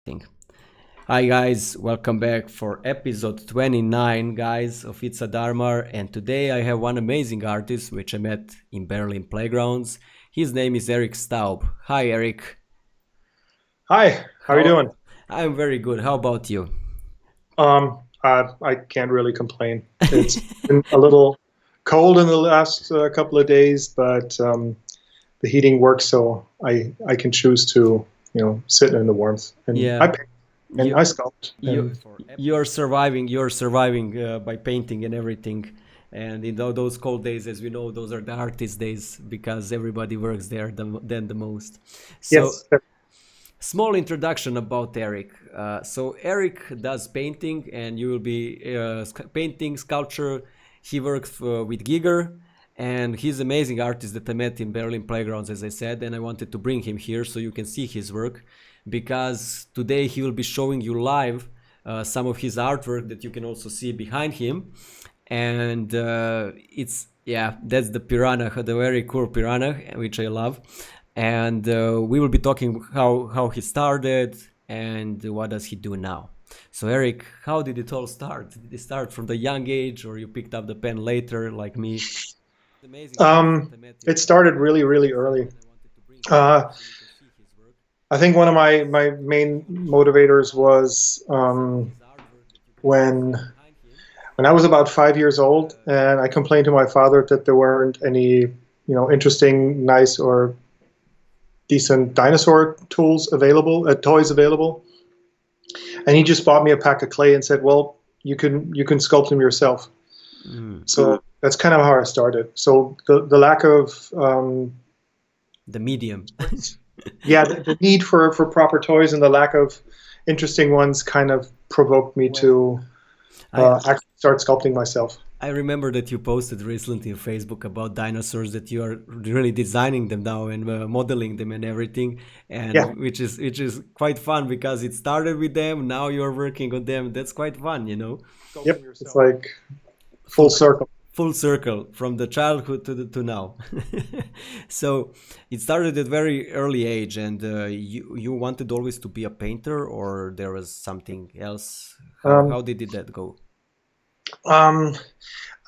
Thing. Hi guys, welcome back for episode 29 guys of It's a DARMAR, and today I have one amazing artist which I met in Berlin playgrounds. His name is ERIK Staub. Hi Eric. Hi, how are you How doing? I'm very good. How about you? I can't really complain. It's been a little cold in the last couple of days, but the heating works, so I can choose to sit in the warmth and Yeah, I you sculpt you and you're surviving. You're surviving by painting and everything. And in those cold days, as we know, those are the hardest days because everybody works there the most. So yes, small introduction about Eric. So Eric does painting, and you will be painting sculpture. He works with Giger, and he's an amazing artist that I met in Berlin playgrounds, as I said. And I wanted to bring him here so you can see his work, because today he will be showing you live some of his artwork that you can also see behind him. And it's yeah, that's the piranha, the very cool piranha, which I love. And we will be talking how he started and what does he do now. So Eric, how did it all start? Did it start from the young age, or you picked up the pen later like me? Amazing artist that um, I met in it Berlin started really, playgrounds, as really I said, early. and I wanted to bring him here Uh, so you can see his work. I think one of my main motivators was Some of his artwork that you can also when see behind him. when I was about 5 years And old, and I complained to my father that there weren't any interesting, nice, or decent dinosaur tools available, toys available, and he just bought me a pack of clay and said, "Well, you can sculpt them yourself." mm, So that's kind of how I started. So the lack of the medium. yeah, the need for proper toys and the lack of interesting ones kind of provoked me to I actually start sculpting myself. I remember that you posted recently on Facebook about dinosaurs, that you are really designing them now and modeling them and everything, and Yeah, which is quite fun because it started with them. Now you're working on them. That's quite fun, you know. yep, it's like full Full circle. full circle from the childhood to now. So it started at very early age, and you wanted always to be a painter, or there was something else. Um, How did that go? um,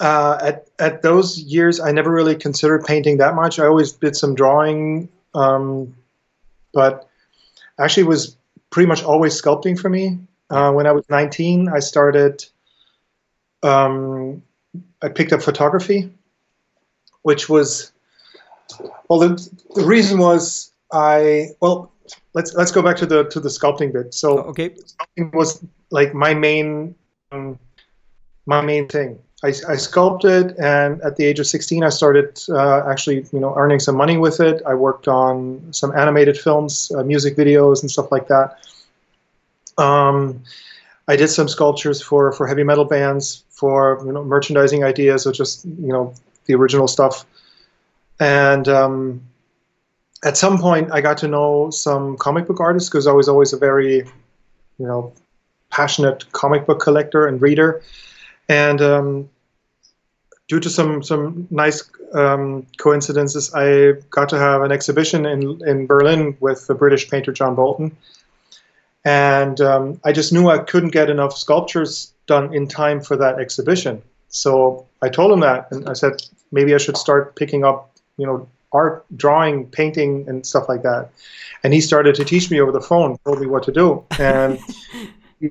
at those years, I never really considered painting that much. I always did some drawing, but actually, it was pretty much always sculpting for me. Yeah. When I was 19, I started. Um, I picked up photography, which was well. The reason was let's go back to the sculpting bit. So Okay. sculpting was like um, my main thing. I sculpted, and at the age of 16, I started actually, earning some money with it. I worked on some animated films, music videos, and stuff like that. Um, I did some sculptures for heavy metal bands, for merchandising ideas, or just the original stuff. And at some point, I got to know some comic book artists because I was always a very know passionate comic book collector and reader. And due to some nice coincidences, I got to have an exhibition in Berlin with the British painter John Bolton. And I just knew I couldn't get enough sculptures done in time for that exhibition. So I told him that, and I said maybe I should start picking up, art, drawing, painting, and stuff like that. And he started to teach me over the phone, told me what to do, and he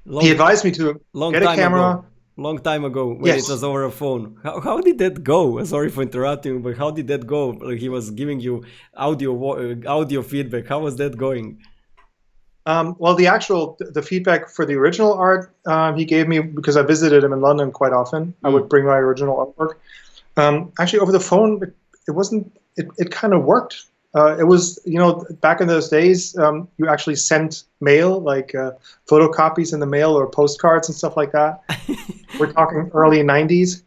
long advised me to long get a time camera. ago. Long time ago, when it Yes. was over a phone. How did that go? Sorry for interrupting, but how did that go? Like, he was giving you audio feedback. How was that going? Well, the feedback for the original art he gave me because I visited him in London quite often. I would Mm. bring my original artwork. Actually, over the phone, it wasn't. It kind of worked. It was, back in those days, you actually sent mail, like photocopies in the mail or postcards and stuff like that. We're talking early 90s.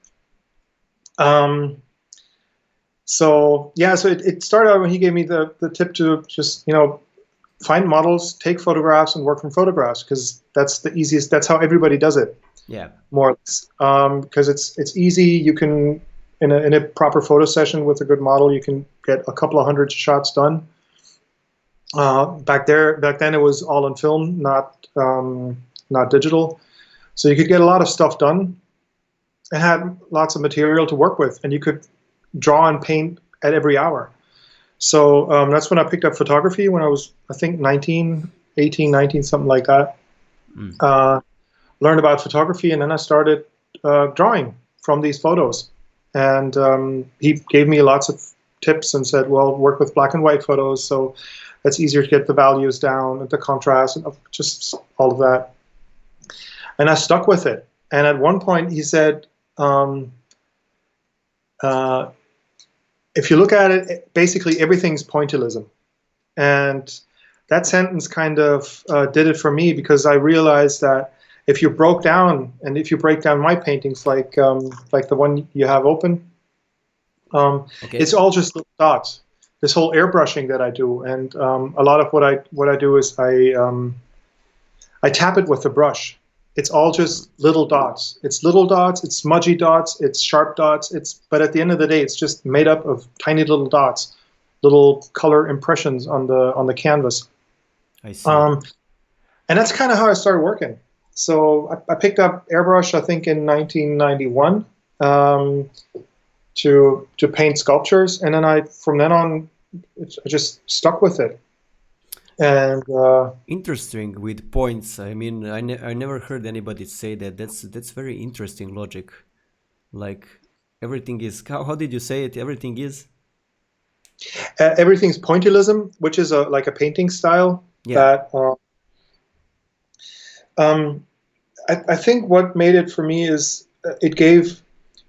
Um, so yeah, so it started out when he gave me the tip to just, find models, take photographs, and work from photographs because that's the easiest. That's how everybody does it, Yeah. more or less. Because it's easy. You can in a proper photo session with a good model, you can get a couple of hundred shots done. Back then it was all on film, not digital. So you could get a lot of stuff done and had lots of material to work with, and you could draw and paint at every hour. So that's when I picked up photography when I was, I think, 19, 18, 19, something like that. Learned about photography, and then I started drawing from these photos. And he gave me lots of tips and said, well, work with black and white photos, so it's easier to get the values down, and the contrast, and just all of that. And I stuck with it. And at one point he said, if you look at it, basically everything's pointillism. And that sentence kind of did it for me, because I realized that if you break down my paintings, like the one you have open, it's all just little dots. This whole airbrushing that I do, and a lot of what I do is I tap it with the brush. It's all just little dots. It's little dots. It's smudgy dots. It's sharp dots. But at the end of the day, it's just made up of tiny little dots, little color impressions on the canvas. I see. And that's kind of how I started working. So I picked up airbrush, I think, in 1991 to paint sculptures, and then from then on, I just stuck with it. And interesting with points. I mean, I never heard anybody say that. That's very interesting logic. Like everything is. How did you say it? Everything is. Everything's pointillism, which is like a painting style. Yeah. That I think what made it for me is it gave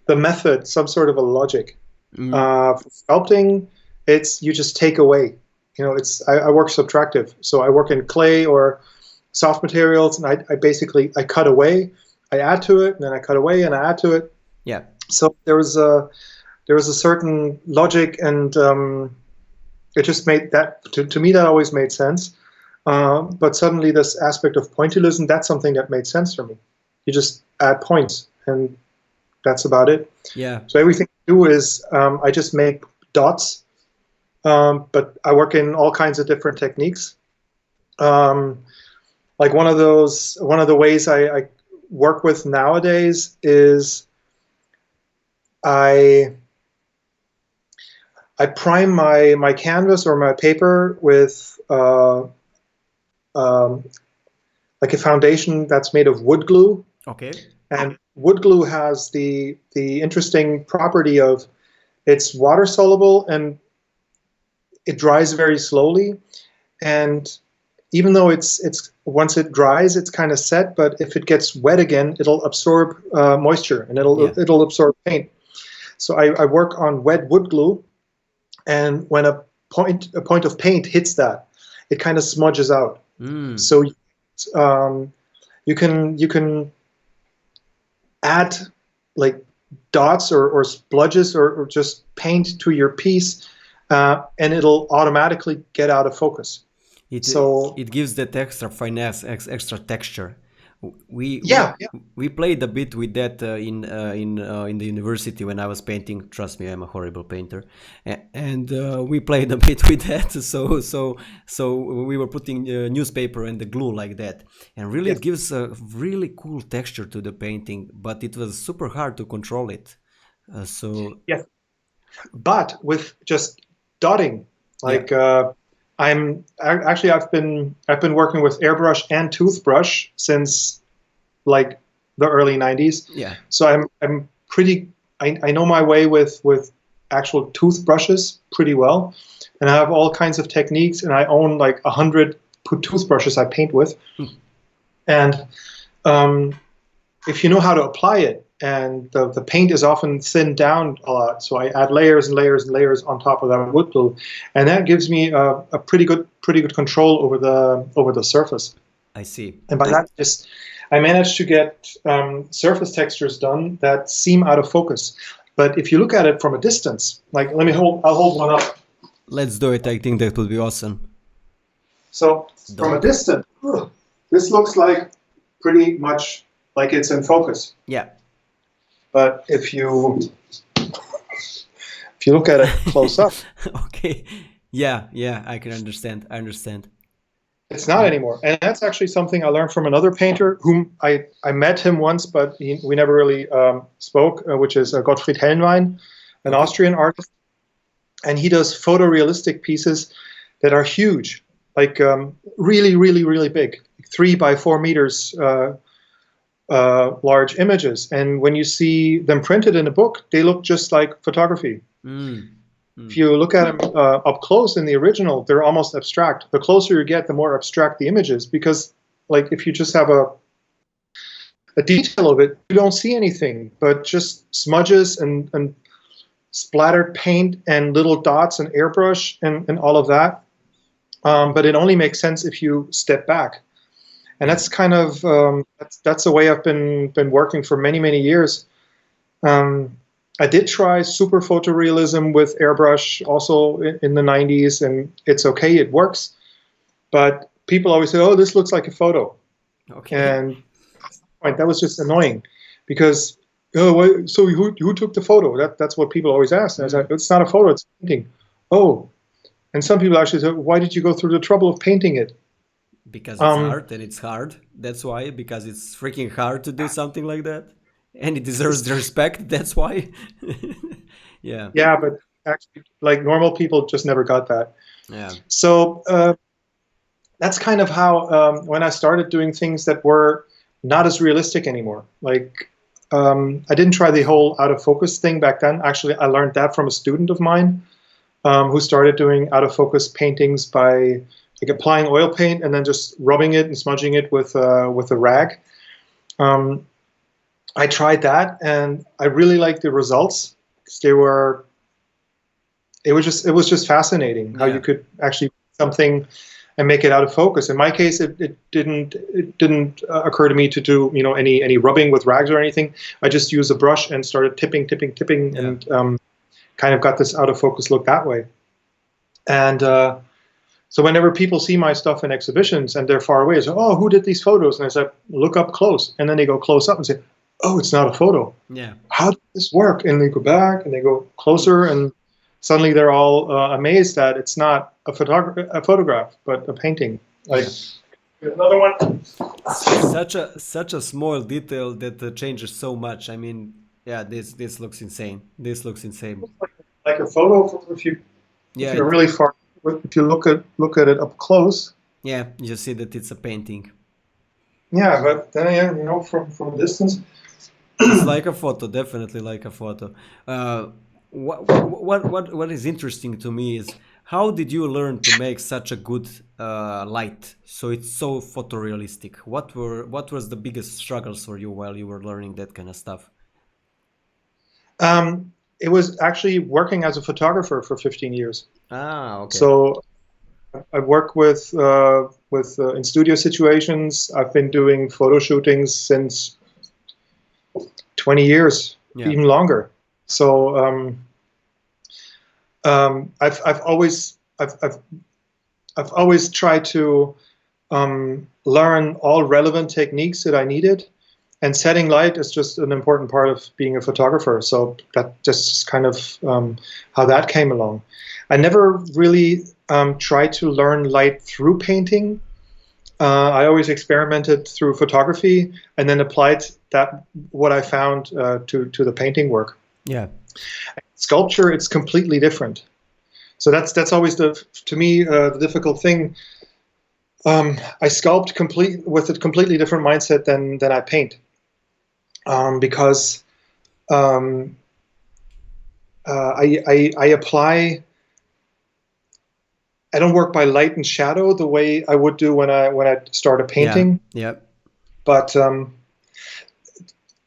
the method some sort of a logic. For sculpting, you just take away. You know, I work subtractive, so I work in clay or soft materials, and I basically cut away, I add to it, and then I cut away and I add to it. Yeah. So there was a certain logic, and it just made that to me that always made sense. But suddenly this aspect of pointillism, that's something that made sense for me. You just add points, and that's about it. Yeah. So everything I do is I just make dots. But I work in all kinds of different techniques. Like one of the ways I work with nowadays is I prime my canvas or my paper with like a foundation that's made of wood glue. Okay. And wood glue has the interesting property of it's water soluble, and it dries very slowly, and even though it's once it dries, it's kind of set. But if it gets wet again, it'll absorb moisture, and it'll absorb paint. So I work on wet wood glue, and when a point of paint hits that, it kind of smudges out. So you can add like dots or spludges or just paint to your piece. And it'll automatically get out of focus. It gives that extra finesse, extra texture. We played a bit with that in the university when I was painting. Trust me, I'm a horrible painter, and we played a bit with that. So we were putting newspaper and the glue like that, and really it gives a really cool texture to the painting. But it was super hard to control it. Yes, but with just dotting, like I've been working with airbrush and toothbrush since like the early 90s. Yeah. So I'm pretty I know my way with actual toothbrushes pretty well, and I have all kinds of techniques, and I own like 100 toothbrushes I paint with. And if you know how to apply it, and the paint is often thinned down a lot, so I add layers and layers and layers on top of that wood glue, and that gives me a pretty good control over the surface. I see. And by that, I managed to get surface textures done that seem out of focus. But if you look at it from a distance, like I'll hold one up. Let's do it. I think that would be awesome. So from a distance, this looks like pretty much like it's in focus. Yeah. But if you look at it close up, okay, Yeah, yeah, I can understand. I understand. It's not Yeah. anymore. And that's actually something I learned from another painter whom I met him once, but we never really spoke, which is Gottfried Helnwein, an Okay. Austrian artist. And he does photorealistic pieces that are huge, like really, really, really big, 3 by 4 meters large images. And when you see them printed in a book, they look just like photography. Mm. If Mm. you look at them up close in the original, they're almost abstract. The closer you get, the more abstract the image is, because like if you just have a detail of it, you don't see anything but just smudges and splattered paint and little dots and airbrush and all of that. But it only makes sense if you step back. And Yeah. that's kind of that's the way I've been working for many, many years. Um, I did try super photorealism with airbrush also in the 90s, and it's okay, it works. But people always say, "Oh, this looks like a photo," Okay. and that was just annoying because so who took the photo? That's what people always ask. And I was like, Mm. it's not a photo, it's a painting. Oh, and some people actually say, why did you go through the trouble of painting it? Because it's Um, art and it's hard. That's why. Because it's freaking hard to do something like that, and it deserves the respect. That's why. Yeah. yeah, but actually, like normal people just never got that. Yeah. So that's kind of how when I started doing things that were not as realistic anymore. Like I didn't try the whole out of focus thing back then. Actually, I learned that from a student of mine who started doing out of focus paintings by like applying oil paint and then just rubbing it and smudging it with a rag. Um, I tried that and I really liked the results because they were. It was just fascinating how you Yeah. could actually do something and make it out of focus. In my case, it didn't occur to me to do any rubbing with rags or anything. I just used a brush and started tipping, tipping, tipping, Yeah. and kind of got this out of focus look that way. And so whenever people see my stuff in exhibitions and they're far away, they say, "Oh, who did these photos?" And I said, "Look up close." And then they go close up and say, "Oh, it's not a photo. Yeah. How did this work?" And they go back and they go closer, and suddenly they're all amazed that it's not a photograph, but a painting. Like Yeah. another one. Such a small detail that changes so much. I mean, yeah, this looks insane. This looks insane. Like a photo. If Yeah, you're really far, if you look at it up close, yeah, you see that it's a painting. yeah. But then again, from a distance, It's like a photo, definitely like a photo. Uh, what is interesting to me is how did you learn to make such a good light? So it's so photorealistic. What was the biggest struggles for you while you were learning that kind of stuff? it was actually working as a photographer for 15 years. Ah, okay. So I work with in studio situations. I've been doing photo shootings since 20 years, Yeah, even longer. So I've always tried to learn all relevant techniques that I needed, and setting light is just an important part of being a photographer. So that just kind of how that came along. I never really tried to learn light through painting. I always experimented through photography and then applied that what I found to the painting work. yeah, Sculpture, it's completely different. So that's always to me the difficult thing. I sculpt with a completely different mindset than I paint, because um, I apply. I don't work by light and shadow the way I would do when I start a yeah, painting. yeah. But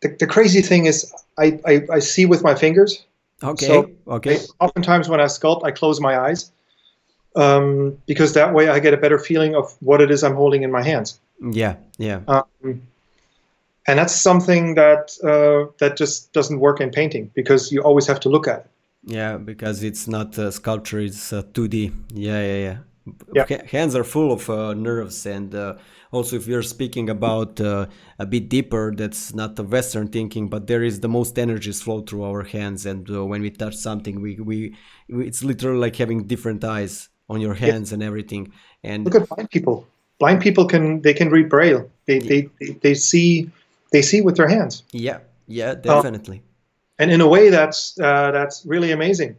the crazy thing is, I see with my fingers. So Okay, okay. oftentimes when I sculpt, I close my eyes, because that way I get a better feeling of what it is I'm holding in my hands. Yeah, yeah. Um, and that's something that just doesn't work in painting because you always have to look at it. Yeah, because it's not a sculpture, it's 2D. Yeah, yeah, yeah. Yeah. Hands are full of nerves, and also if you're speaking about a bit deeper, that's not the Western thinking, but there is the most energies flow through our hands, and when we touch something, we it's literally like having different eyes. on your Yeah. hands and everything. And Look at blind people. Blind people can read Braille. They see with their hands. yeah, yeah, Um, definitely. and in a way, that's really amazing.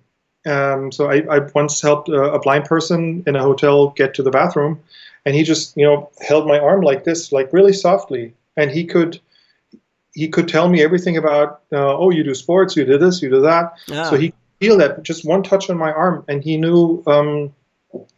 So I once helped a blind person in a hotel get to the bathroom, and he just held my arm like this, like really softly, and he could tell me everything about oh, you do sports, you do this, you do that. So Ah, he could feel that just one touch on my arm, and he knew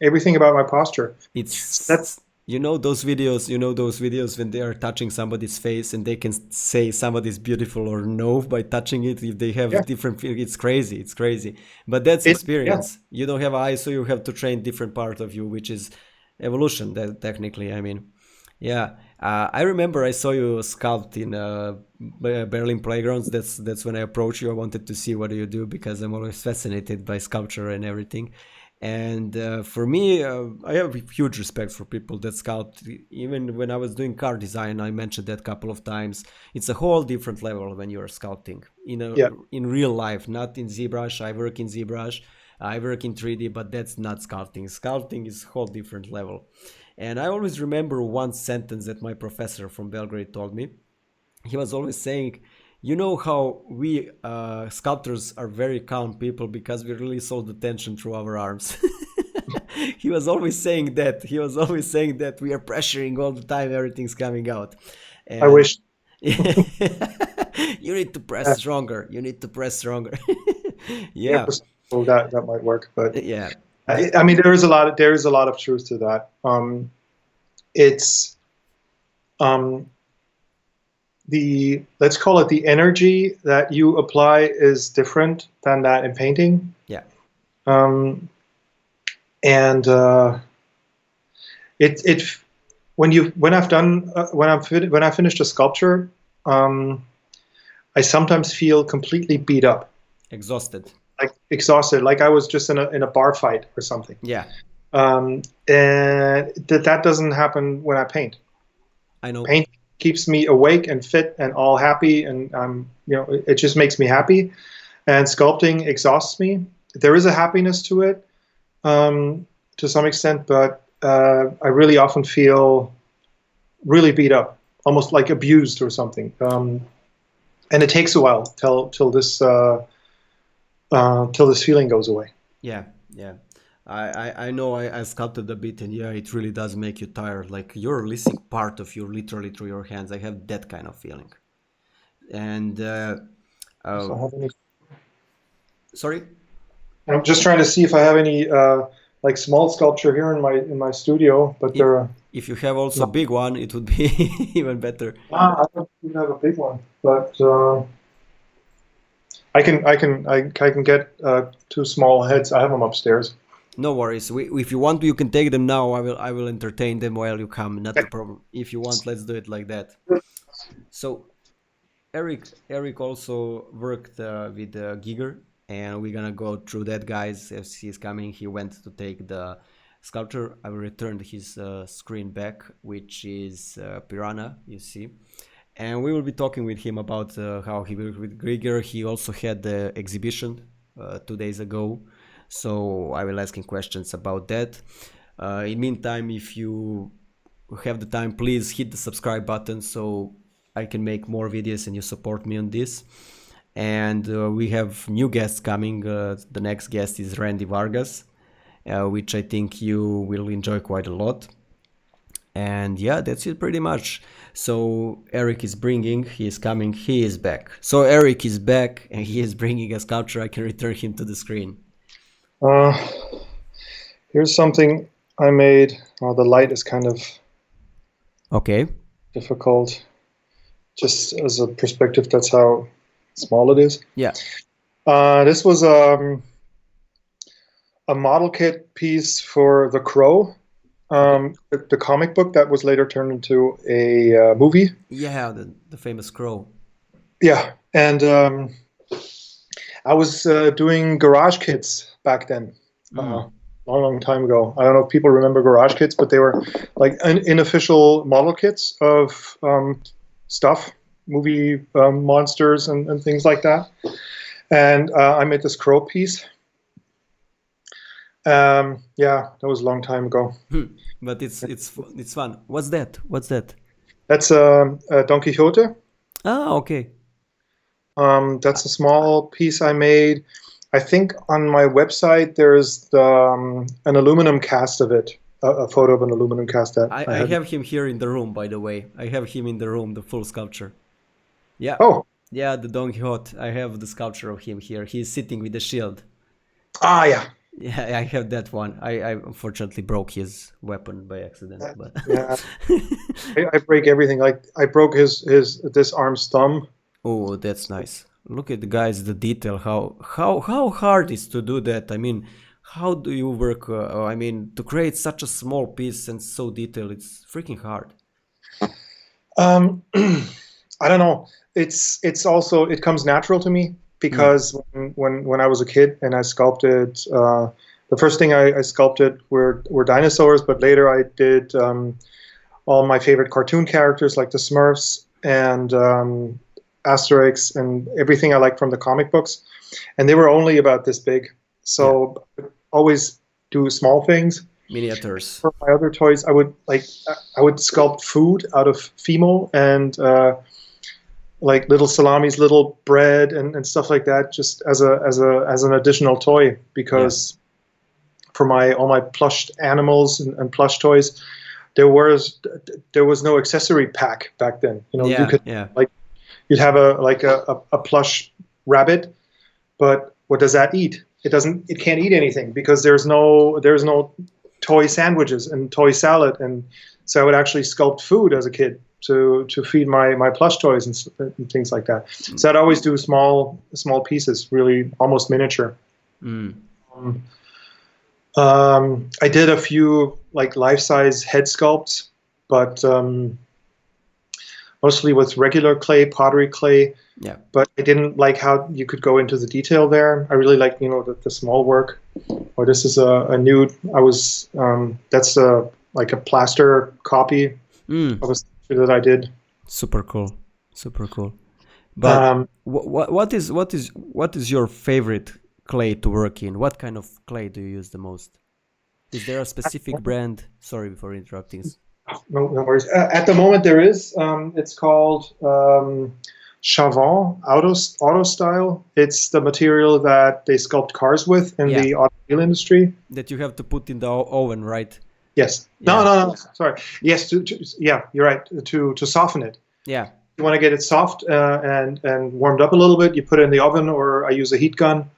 everything about my posture. So that it's you know those videos when they are touching somebody's face and they can say somebody's beautiful or no by touching it if they have yeah, different feel. It's crazy, it's crazy. But that's yeah, experience. You don't have eyes, so you have to train different part of you, which is evolution. That technically, I mean, yeah. I remember I saw you sculpt in Berlin playgrounds. That's when I approached you. I wanted to see what do you do because I'm always fascinated by sculpture and everything. And for me, I have huge respect for people that scout. Even when I was doing car design, I mentioned that a couple of times. It's a whole different level when you're scouting yeah. in real life, not in ZBrush. I work in ZBrush, I work in 3D, but that's not scouting. Scouting is a whole different level. And I always remember one sentence that my professor from Belgrade told me. He was always saying, you know how we sculptors are very calm people because we release all the tension through our arms. He was always saying that. He was always saying that we are pressuring all the time, everything's coming out. I And wish. you need to press Yeah, stronger. You need to press stronger. yeah, Yeah. for some people that might work, but Yeah. I mean, there is a lot of truth to that. It's um, the let's call it the energy that you apply is different than that in painting. Yeah. Um, and it when I've done when I finished a sculpture, um, I sometimes feel completely beat up, Exhausted. like exhausted, like I was just in a bar fight or something. Yeah. And that doesn't happen when I paint. I know. Paint keeps me awake and fit and all happy, and it just makes me happy. And sculpting exhausts me. There is a happiness to it, to some extent, but I really often feel really beat up, almost like abused or something. And it takes a while till this feeling goes away. Yeah. Yeah. I know I sculpted a bit and yeah, it really does make you tired. Like you're releasing part of you literally through your hands. I have that kind of feeling. And uh, So I have any, sorry? I'm just trying to see if I have any like small sculpture here in my studio, but If, there are if you have also a not. big one, it would be even better. I don't even have a big one, but I can get two small heads. I have them upstairs. No worries. If you want, you can take them now. I will entertain them while you come. Not a problem. If you want, let's do it like that. So Eric also worked with Giger, and we're gonna go through that, guys. As he's coming, he went to take the sculpture. I will return his screen back, which is Piranha. You see. And we will be talking with him about how he worked with Grieger. He also had the exhibition 2 days ago, so I will ask him questions about that. In meantime, if you have the time, please hit the subscribe button so I can make more videos and you support me on this. And we have new guests coming. The next guest is Randy Vargas, which I think you will enjoy quite a lot. And yeah, that's it pretty much. So Eric is bringing, he is coming, he is back. So Eric is back and he is bringing a sculpture. I can return him to the screen. Uh, Here's something I made. The light is kind of Okay. difficult. Just as a perspective, that's how small it is. Yeah. This was a model kit piece for The Crow, Okay. the comic book that was later turned into a movie. Yeah, the famous crow. Yeah, and I was doing garage kits back then, Mm. long time ago. I don't know if people remember garage kits, but they were like unofficial model kits of stuff, movie monsters and things like that. And I made this crow piece. Yeah, that was a long time ago. But it's fun. What's that? What's that? That's Don Quixote. Ah, okay. That's a small piece I made. I think on my website there's an aluminum cast of it, a photo of an aluminum cast that I I have. have him here in the room, by the way. I have him in the room, the full sculpture. Yeah. Oh, Yeah, the Don Quixote. I have the sculpture of him here. He's sitting with the shield. yeah. Yeah, I have that one. I unfortunately broke his weapon by accident, but Yeah, I break everything. Like I broke his this arm's thumb. oh, that's nice. Look at the guys, the detail. How hard is to do that? I mean, how do you work? I mean, to create such a small piece and so detailed, it's freaking hard. Um, I don't know. It's also it comes natural to me because when I was a kid and I sculpted, the first thing I sculpted were dinosaurs, but later I did all my favorite cartoon characters like the Smurfs and Asterix and everything I like from the comic books, and they were only about this big. So I would always do small things. Miniatures. For my other toys, I would sculpt food out of Fimo and like little salamis, little bread, and stuff like that, just as an additional toy. Because for all my plushed animals and plush toys, there was no accessory pack back then. You know, you could like you'd have a plush rabbit, but what does that eat? It can't eat anything because there's no toy sandwiches and toy salad, and so I would actually sculpt food as a kid to feed my plush toys and things like that. So I'd always do small pieces, really almost miniature. I did a few like life-size head sculpts, but mostly with regular clay, pottery clay. Yeah. But I didn't like how you could go into the detail there. I really like, the small work. Or this is a nude. That's like a plaster copy of a sculpture that I did. Super cool. Super cool. But what is your favorite clay to work in? What kind of clay do you use the most? Is there a specific brand? Sorry for interrupting. No worries. At the moment there is. It's called Chavon Auto Style. It's the material that they sculpt cars with in the automobile industry. That you have to put in the oven, right? Yes. Yeah. No. Sorry. Yes. You're right. To soften it. Yeah. You want to get it soft and warmed up a little bit. You put it in the oven, or I use a heat gun.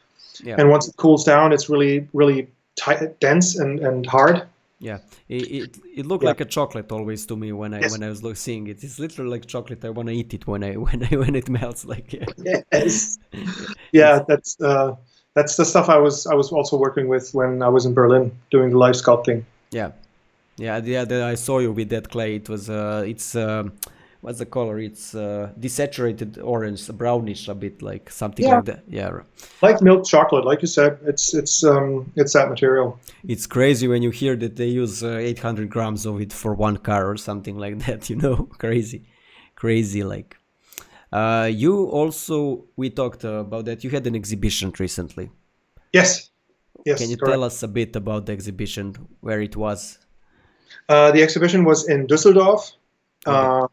Yeah. And once it cools down, it's really, really tight, dense, and hard. Yeah, it looked like a chocolate always to me when I was seeing it. It's literally like chocolate. I want to eat it when it melts. Like yes, yeah. That's the stuff I was also working with when I was in Berlin doing the live sculpting. Yeah. I saw you with that clay. It was what's the color? It's desaturated orange, brownish a bit, like something like that. Yeah, like milk chocolate, like you said. It's that material. It's crazy when you hear that they use 800 grams of it for one car or something like that. Crazy. Like you also, we talked about that. You had an exhibition recently. Yes. Can you tell us a bit about the exhibition, where it was? The exhibition was in Düsseldorf. Okay.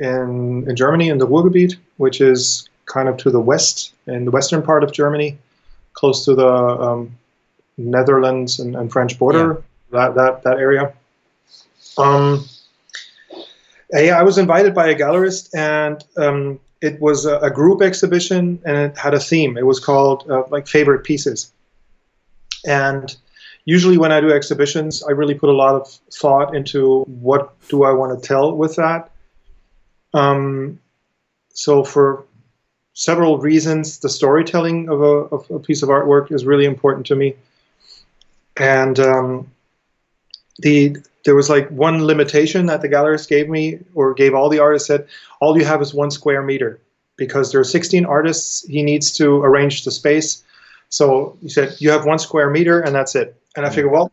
In Germany, in the Ruhrgebiet, which is kind of to the west, in the western part of Germany, close to the Netherlands and French border, that area. I was invited by a gallerist, and it was a group exhibition, and it had a theme. It was called like favorite pieces. And usually when I do exhibitions, I really put a lot of thought into what do I want to tell with that. So for several reasons, the storytelling of a piece of artwork is really important to me. And there was like one limitation that the gallerist gave me, or gave all the artists, said, all you have is 1 square meter, because there are 16 artists. He needs to arrange the space. So he said, you have 1 square meter and that's it. And I figured, well,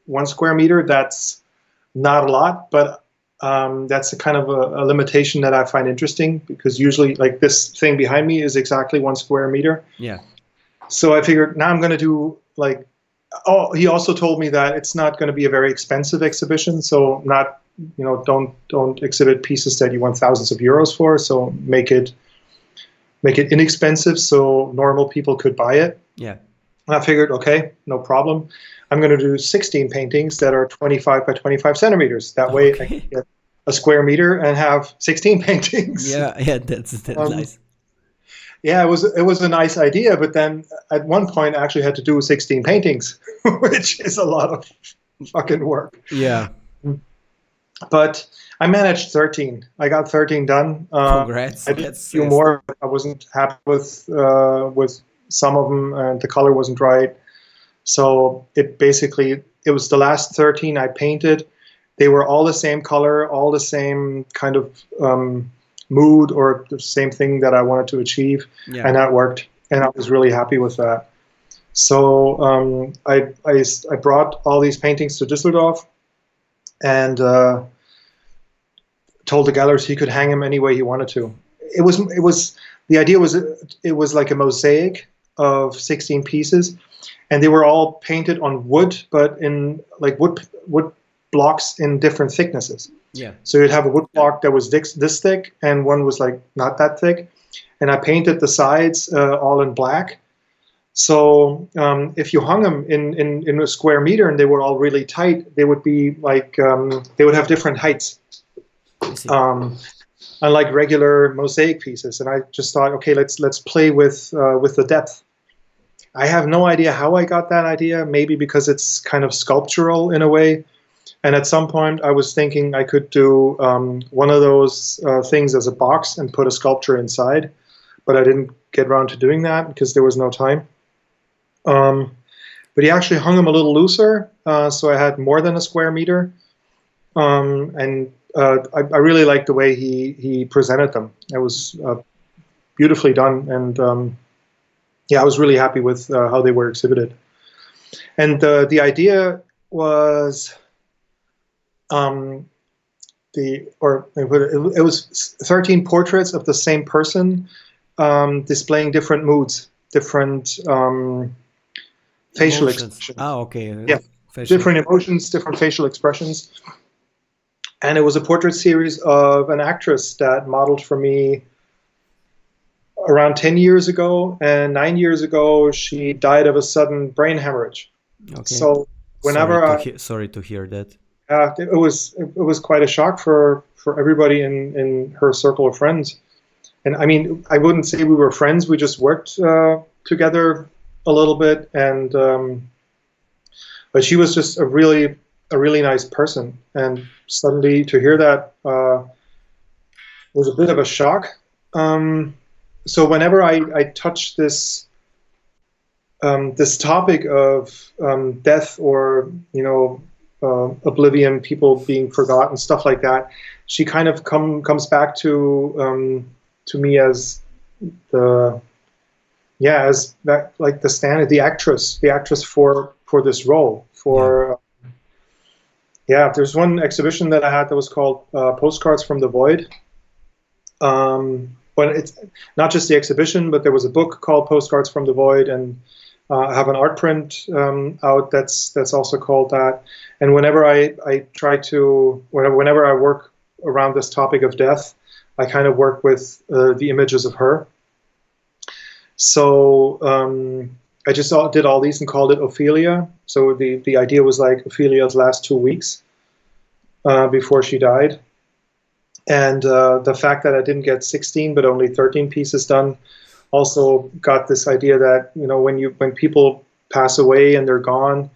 1 square meter, that's not a lot, but that's a kind of a limitation that I find interesting, because usually like this thing behind me is exactly 1 square meter. Yeah. So I figured now I'm going to do like Oh, he also told me that it's not going to be a very expensive exhibition, so not, don't exhibit pieces that you want thousands of euros for. So make it inexpensive so normal people could buy it. Yeah. And I figured, okay, no problem. I'm going to do 16 paintings that are 25 by 25 centimeters. That way I can get a square meter and have 16 paintings. Yeah, that's nice. Yeah, it was a nice idea, but then at one point I actually had to do 16 paintings, which is a lot of fucking work. Yeah. But I managed 13. I got 13 done. Congrats. I did a few more. I wasn't happy with some of them, and the color wasn't right. So it was the last 13 I painted. They were all the same color, all the same kind of mood, or the same thing that I wanted to achieve, and that worked. And I was really happy with that. So I brought all these paintings to Düsseldorf, and told the gallerist he could hang them any way he wanted to. The idea was it was like a mosaic of 16 pieces, and they were all painted on wood, but in like wood blocks in different thicknesses. Yeah. So you'd have a wood block that was this thick, and one was like not that thick, and I painted the sides all in black. So if you hung them in a square meter and they were all really tight, they would be like they would have different heights, unlike regular mosaic pieces. And I just thought, okay, let's play with the depth. I have no idea how I got that idea. Maybe because it's kind of sculptural in a way. And at some point, I was thinking I could do one of those things as a box and put a sculpture inside, but I didn't get around to doing that because there was no time. But he actually hung them a little looser, so I had more than a square meter. And I really liked the way he presented them. It was beautifully done, and yeah, I was really happy with how they were exhibited. And the idea was it was 13 portraits of the same person, displaying different moods, different facial expressions. Oh, okay. Yeah, different emotions, different facial expressions. And it was a portrait series of an actress that modeled for me around 10 years ago, and 9 years ago she died of a sudden brain hemorrhage. Okay. So whenever sorry to hear that. It was quite a shock for everybody in her circle of friends. And I mean, I wouldn't say we were friends. We just worked together a little bit, and but she was just a really nice person. And suddenly to hear that was a bit of a shock. So whenever I touch this this topic of death, or oblivion, people being forgotten, stuff like that, she kind of comes back to me as as that, like the standard, the actress for this role. There's one exhibition that I had that was called Postcards from the Void. But it's not just the exhibition, but there was a book called Postcards from the Void, and I have an art print out that's also called that. And whenever whenever I work around this topic of death, I kind of work with the images of her. So I just did all these and called it Ophelia. So the idea was like Ophelia's last 2 weeks before she died. And the fact that I didn't get 16 but only 13 pieces done also got this idea that when people pass away and they're gone,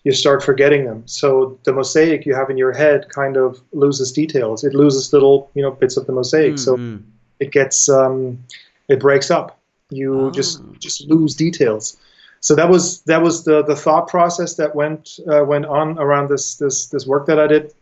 you start forgetting them. So the mosaic you have in your head kind of loses details. It loses little bits of the mosaic. So it gets it breaks up. You just lose details. So that was the thought process that went on around this work that I did.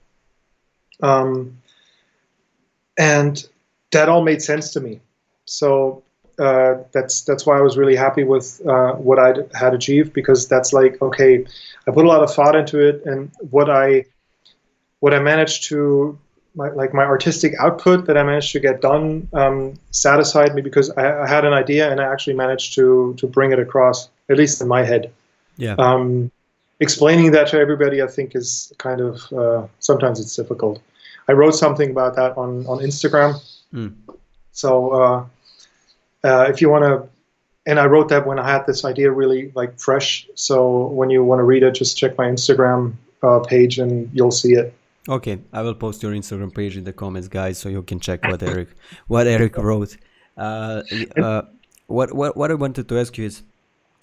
And that all made sense to me. So that's why I was really happy with what I had achieved, because that's like, okay, I put a lot of thought into it, and what I managed to, my artistic output that I managed to get done satisfied me, because I had an idea and I actually managed to bring it across, at least in my head. Yeah. explaining that to everybody, I think, is kind of sometimes it's difficult. I wrote something about that on Instagram. Mm. So if you want to, and I wrote that when I had this idea really like fresh. So when you want to read it, just check my Instagram page and you'll see it. Okay, I will post your Instagram page in the comments, guys, so you can check what Eric wrote. What I wanted to ask you is,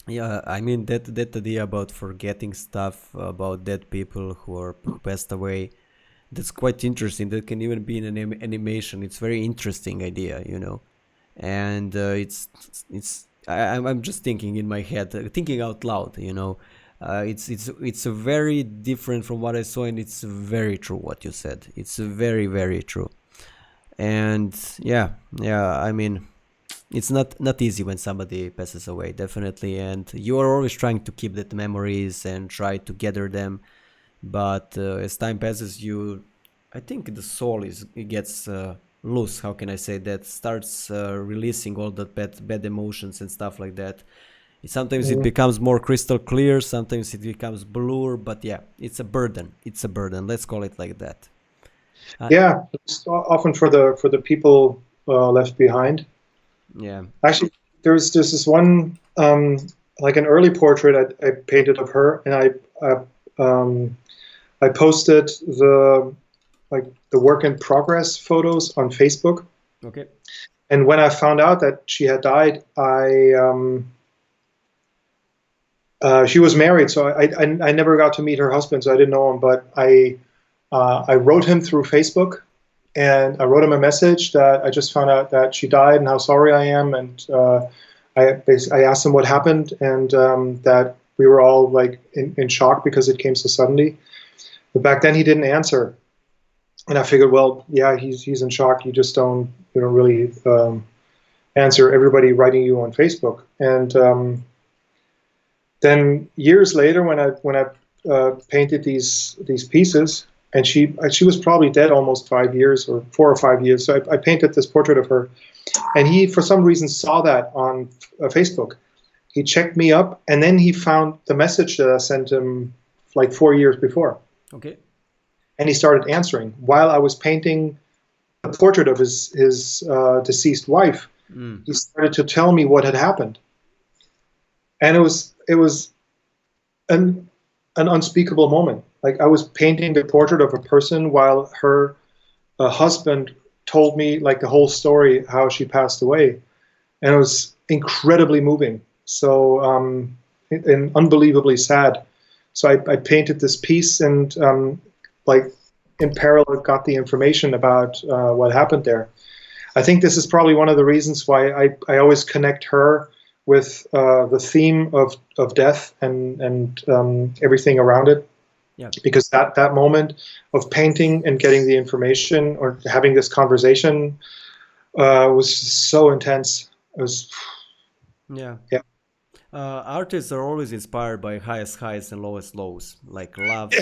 yeah, I mean that idea about forgetting stuff about dead people who passed away. That's quite interesting. That can even be in an animation. It's very interesting idea, and I'm just thinking in my head, thinking out loud, it's a very different from what I saw, and it's very true what you said. It's very, very true. And yeah, I mean, it's not easy when somebody passes away, definitely, and you are always trying to keep that memories and try to gather them. But as time passes, I think the soul it gets loose. How can I say that? Starts releasing all the bad emotions and stuff like that. Sometimes it Mhm. becomes more crystal clear. Sometimes it becomes blur. But yeah, it's a burden. It's a burden. Let's call it like that. Uh, Yeah, it's often for the people left behind. yeah. Actually, there's this one like an early portrait I painted of her, and I posted the work in progress photos on Facebook. Okay. And when I found out that she had died, she was married, so I never got to meet her husband, so I didn't know him. But I wrote him through Facebook, and I wrote him a message that I just found out that she died and how sorry I am, and I asked him what happened, and that we were all like in shock because it came so suddenly. But back then he didn't answer, and I figured, well, yeah, he's in shock. You just don't really answer everybody writing you on Facebook, and then years later, when I painted these pieces, and she was probably dead almost 5 years or 4 or 5 years. So I painted this portrait of her, and he for some reason saw that on Facebook. He checked me up, and then he found the message that I sent him like 4 years before, Okay. and he started answering while I was painting the portrait of his deceased wife. Mm. He started to tell me what had happened, and it was an unspeakable moment. Like I was painting the portrait of a person while her husband told me like the whole story how she passed away, and it was incredibly moving. So and unbelievably sad. So I painted this piece, and like in parallel got the information about what happened there. I think this is probably one of the reasons why I always connect her with the theme of death and everything around it, Yeah. because that moment of painting and getting the information or having this conversation was so intense. It was, Yeah. yeah, Artists are always inspired by highest highs and lowest lows, like love.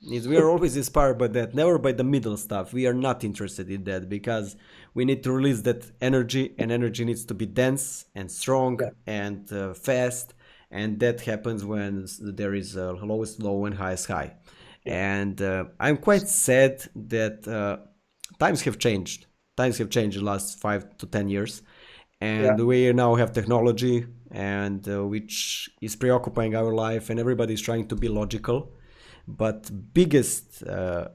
We are always inspired by that, never by the middle stuff. We are not interested in that because we need to release that energy, and energy needs to be dense and strong yeah, and fast, and that happens when there is a lowest low and highest high. And I'm quite sad that times have changed. Times have changed in the last 5 to 10 years, yeah, and we now have technology, and which is preoccupying our life, and everybody is trying to be logical. But biggest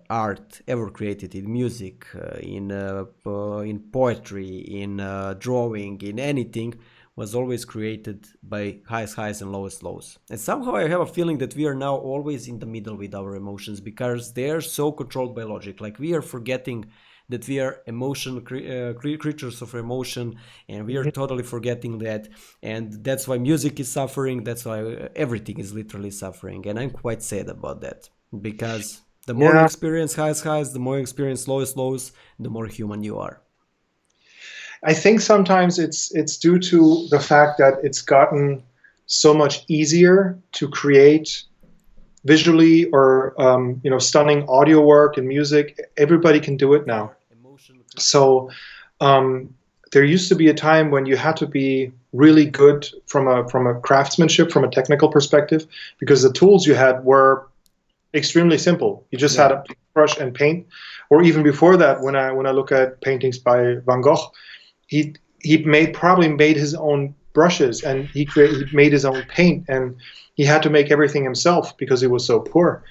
art ever created in music, in poetry, in drawing, in anything, was always created by highest highs and lowest lows. And somehow I have a feeling that we are now always in the middle with our emotions because they are so controlled by logic. Like we are forgetting that we are creatures of emotion, and we are mhm, totally forgetting that. And that's why music is suffering. That's why everything is literally suffering. And I'm quite sad about that because the more you yeah. experience highest highs, the more you experience lowest lows, the more human you are. I think sometimes it's due to the fact that it's gotten so much easier to create visually or stunning audio work and music. Everybody can do it now. Emotion. So um, there used to be a time when you had to be really good from a craftsmanship, from a technical perspective, because the tools you had were extremely simple. You just had a brush and paint. Or even before that, when I look at paintings by Van Gogh, he probably made his own brushes, and he made his own paint, and he had to make everything himself because he was so poor.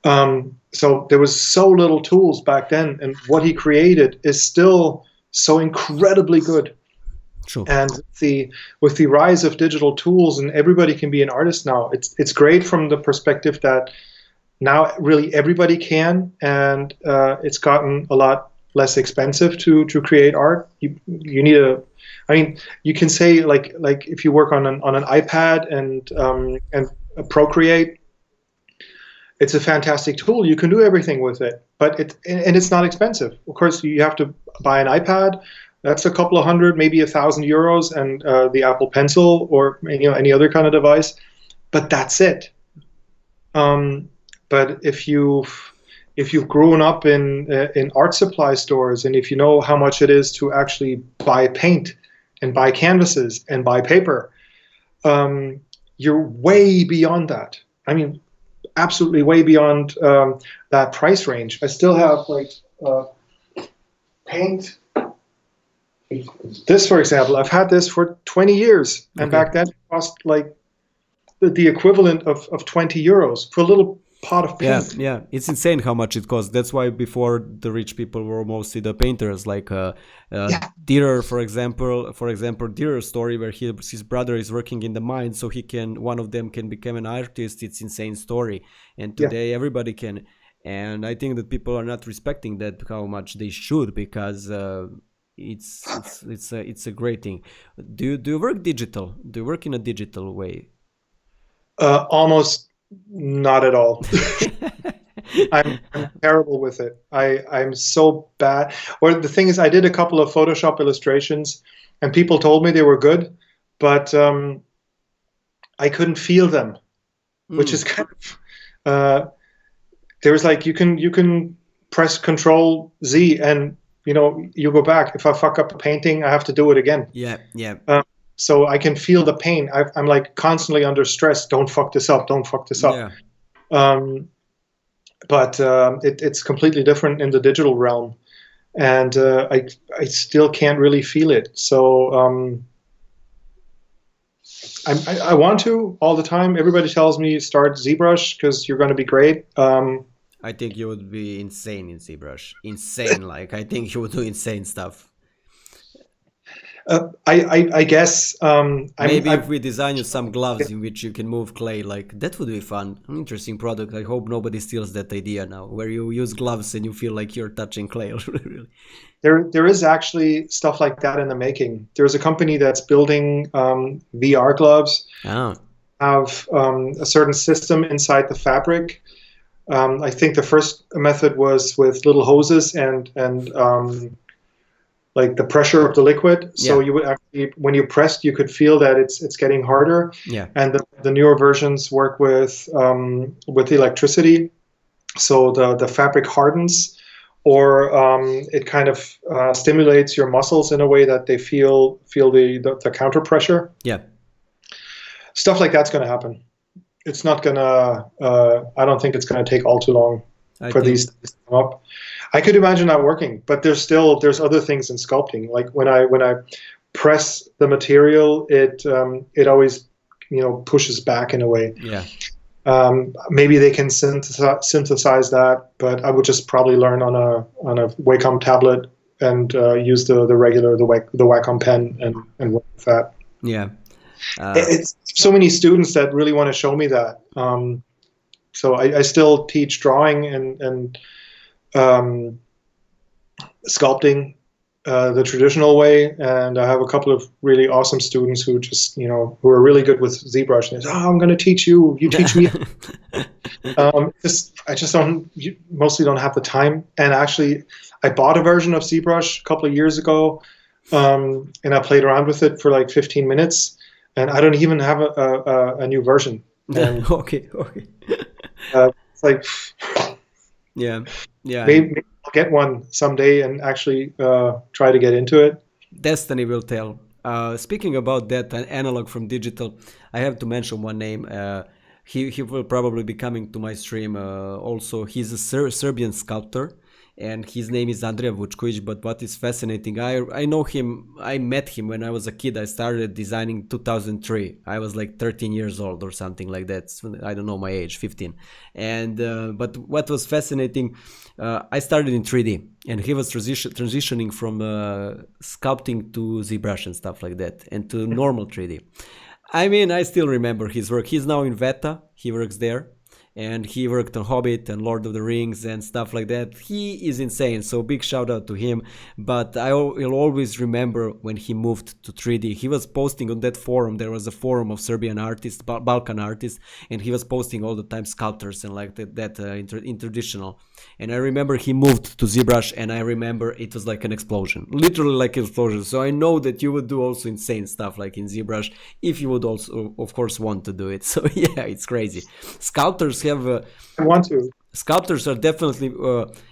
So there was so little tools back then, and what he created is still so incredibly good. True. And with the rise of digital tools, and everybody can be an artist now, it's great from the perspective that now really everybody can, and it's gotten a lot less expensive to create art. You need you can say like if you work on an iPad and Procreate, it's a fantastic tool. You can do everything with it, but it's not expensive. Of course, you have to buy an iPad. That's a couple of hundred, maybe €1,000, and the Apple Pencil or any other kind of device. But that's it. But if you've grown up in art supply stores, and if you know how much it is to actually buy paint and buy canvases and buy paper, you're way beyond that. I mean, absolutely way beyond that price range. I still have paint. This, for example, I've had this for 20 years, and back then it cost like the equivalent of €20 for a little pot of paint. Yeah, it's insane how much it costs. That's why before the rich people were mostly the painters, like Dürer, for example, Dürer's story where his brother is working in the mine, so one of them can become an artist. It's insane story, and today everybody can. And I think that people are not respecting that how much they should, because it's a great thing. Do you work digital? Do you work in a digital way? Almost not at all. I'm terrible with it. I'm so bad. Or the thing is, I did a couple of Photoshop illustrations, and people told me they were good, but I couldn't feel them, which is kind of. There's like you can press Control Z, and you go back. If I fuck up a painting, I have to do it again. Yeah. So I can feel the pain. I'm like constantly under stress. Don't fuck this up. Don't fuck this up. Yeah. But it's completely different in the digital realm, and I still can't really feel it. So I want to all the time. Everybody tells me start ZBrush because you're going to be great. I think you would be insane in ZBrush. Insane, like I think you would do insane stuff. I guess maybe if we design you some gloves in which you can move clay, like that would be fun. An interesting product. I hope nobody steals that idea now, where you use gloves and you feel like you're touching clay. Really. There is actually stuff like that in the making. There's a company that's building VR gloves. Oh. Have a certain system inside the fabric. I think the first method was with little hoses and like the pressure of the liquid. So you would actually, when you pressed, you could feel that it's getting harder. Yeah. And the newer versions work with electricity. So the fabric hardens, or it kind of stimulates your muscles in a way that they feel the counter pressure. Yeah. Stuff like that's going to happen. It's not going to, I don't think it's going to take all too long for these things to come up. I could imagine that working, but there's other things in sculpting. Like when I press the material, it always, pushes back in a way. Yeah. Maybe they can synthesize that, but I would just probably learn on a Wacom tablet and use the regular Wacom pen and work with that. Yeah. It's so many students that really want to show me that. So I still teach drawing and sculpting the traditional way, and I have a couple of really awesome students who just who are really good with ZBrush, and they say, I'm going to teach you. You teach me. I just mostly don't have the time. And actually, I bought a version of ZBrush a couple of years ago, and I played around with it for like 15 minutes. And I don't even have a new version. And, okay. It's like, yeah. Maybe I'll get one someday and actually try to get into it. Destiny will tell. Speaking about that, an analog from digital, I have to mention one name. He will probably be coming to my stream. Also, he's a Serbian sculptor, and his name is Andrija Vučković. But what is fascinating, I know him. I met him when I was a kid. I started designing 2003. I was like 13 years old or something like that. I don't know my age, 15. And but what was fascinating, I started in 3D, and he was transitioning from sculpting to ZBrush and stuff like that, and to normal 3D. I mean, I still remember his work. He's now in Veta. He works there. And he worked on Hobbit and Lord of the Rings and stuff like that. He is insane, so big shout out to him. But will always remember when he moved to 3D. He was posting on that forum. There was a forum of Serbian artists, Balkan artists, and he was posting all the time sculptors and like that in traditional. And I remember he moved to ZBrush, and I remember it was like an explosion, literally like an explosion. So I know that you would do also insane stuff like in ZBrush if you would also, of course, want to do it. So yeah, it's crazy. Sculptors have I want to. Sculptors are definitely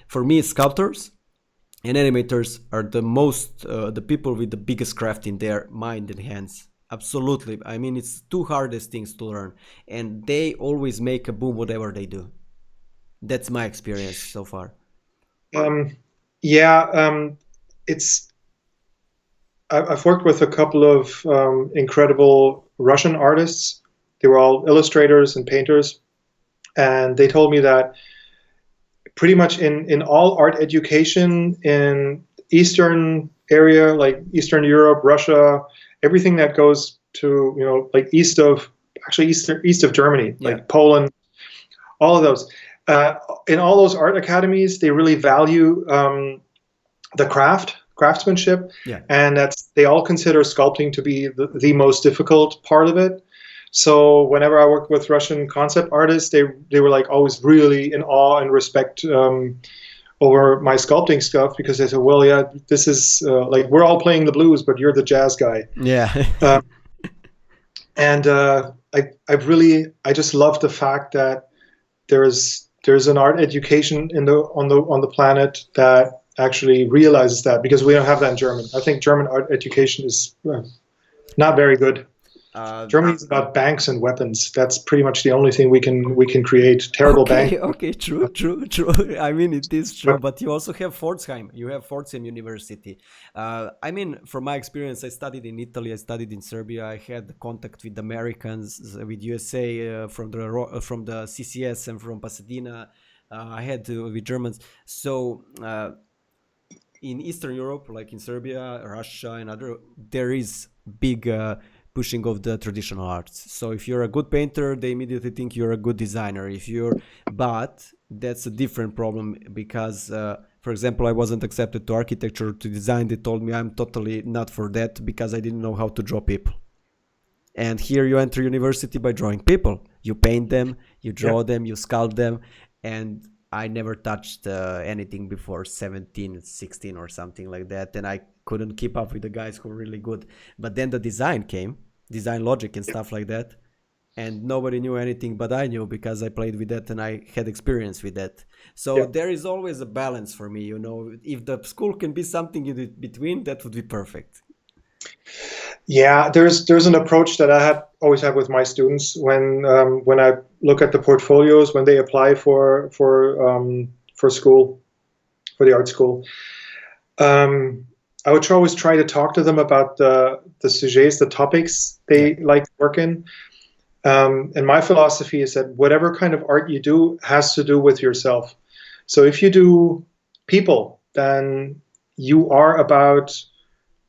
for me, sculptors and animators are the most the people with the biggest craft in their mind and hands. Absolutely. I mean, it's two hardest things to learn, and they always make a boom whatever they do. That's my experience so far. It's I've worked with a couple of incredible Russian artists. They were all illustrators and painters. And they told me that pretty much in all art education in Eastern area, like Eastern Europe, Russia, everything that goes to, like east of Germany, like Poland, all of those. In all those art academies, they really value the craftsmanship, and they all consider sculpting to be the most difficult part of it. So whenever I worked with Russian concept artists, they were like always really in awe and respect over my sculpting stuff, because they said, well, yeah, this is like we're all playing the blues, but you're the jazz guy. Yeah. I just love the fact that there's an art education on the planet that actually realizes that, because we don't have that in German. I think German art education is not very good. Germany is about banks and weapons. That's pretty much the only thing we can create. Terrible banks. Okay, true. I mean, it is true, but you also have Pforzheim. You have Pforzheim University. I mean, from my experience, I studied in Italy. I studied in Serbia. I had contact with Americans, with USA, from the CCS and from Pasadena. I had with Germans. So in Eastern Europe, like in Serbia, Russia, and other, there is big pushing of the traditional arts. So if you're a good painter, they immediately think you're a good designer. But that's a different problem, because for example, I wasn't accepted to architecture to design. They told me I'm totally not for that because I didn't know how to draw people. And here you enter university by drawing people. You paint them, you draw them, you sculpt them. And I never touched anything before 17, 16 or something like that. And I couldn't keep up with the guys who were really good. But then the design came, design logic and stuff like that. And nobody knew anything, but I knew, because I played with that and I had experience with that. So there is always a balance for me, If the school can be something in between, that would be perfect. Yeah, there's an approach that I always have with my students when I look at the portfolios when they apply for school, for the art school. I would always try to talk to them about the sujets, the topics they like to work in. And my philosophy is that whatever kind of art you do has to do with yourself. So if you do people, then you are about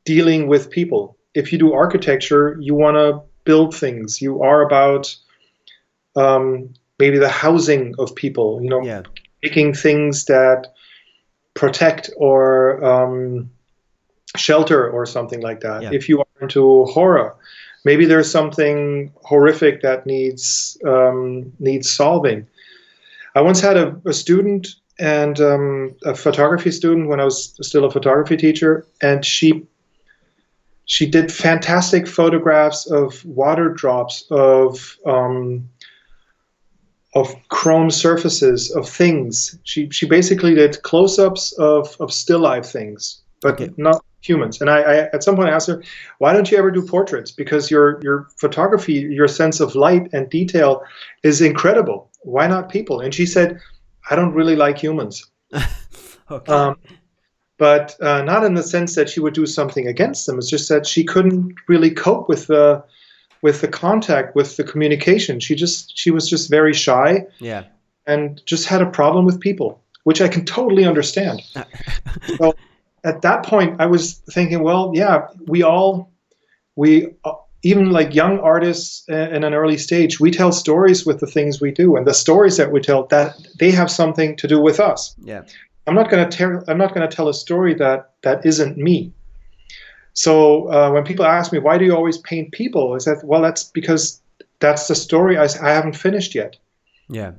dealing with people. If you do architecture, you want to build things. You are about maybe the housing of people, making things that protect or shelter or something like that. Yeah. If you are into horror, maybe there's something horrific that needs solving. I once had a student and a photography student when I was still a photography teacher, and she did fantastic photographs of water drops, of chrome surfaces, of things. She basically did close-ups of still life things, but humans. And I at some point asked her, why don't you ever do portraits? Because your photography, your sense of light and detail is incredible. Why not people? And she said, I don't really like humans. Okay. But not in the sense that she would do something against them. It's just that she couldn't really cope with the contact, with the communication. She was just very shy. Yeah. And just had a problem with people, which I can totally understand. So at that point, I was thinking, well, yeah, we even like young artists in an early stage, we tell stories with the things we do, and the stories that we tell, that they have something to do with us. Yeah. I'm not going to tell a story that isn't me. So when people ask me, why do you always paint people? I said, well, that's because that's the story I haven't finished yet. Yeah.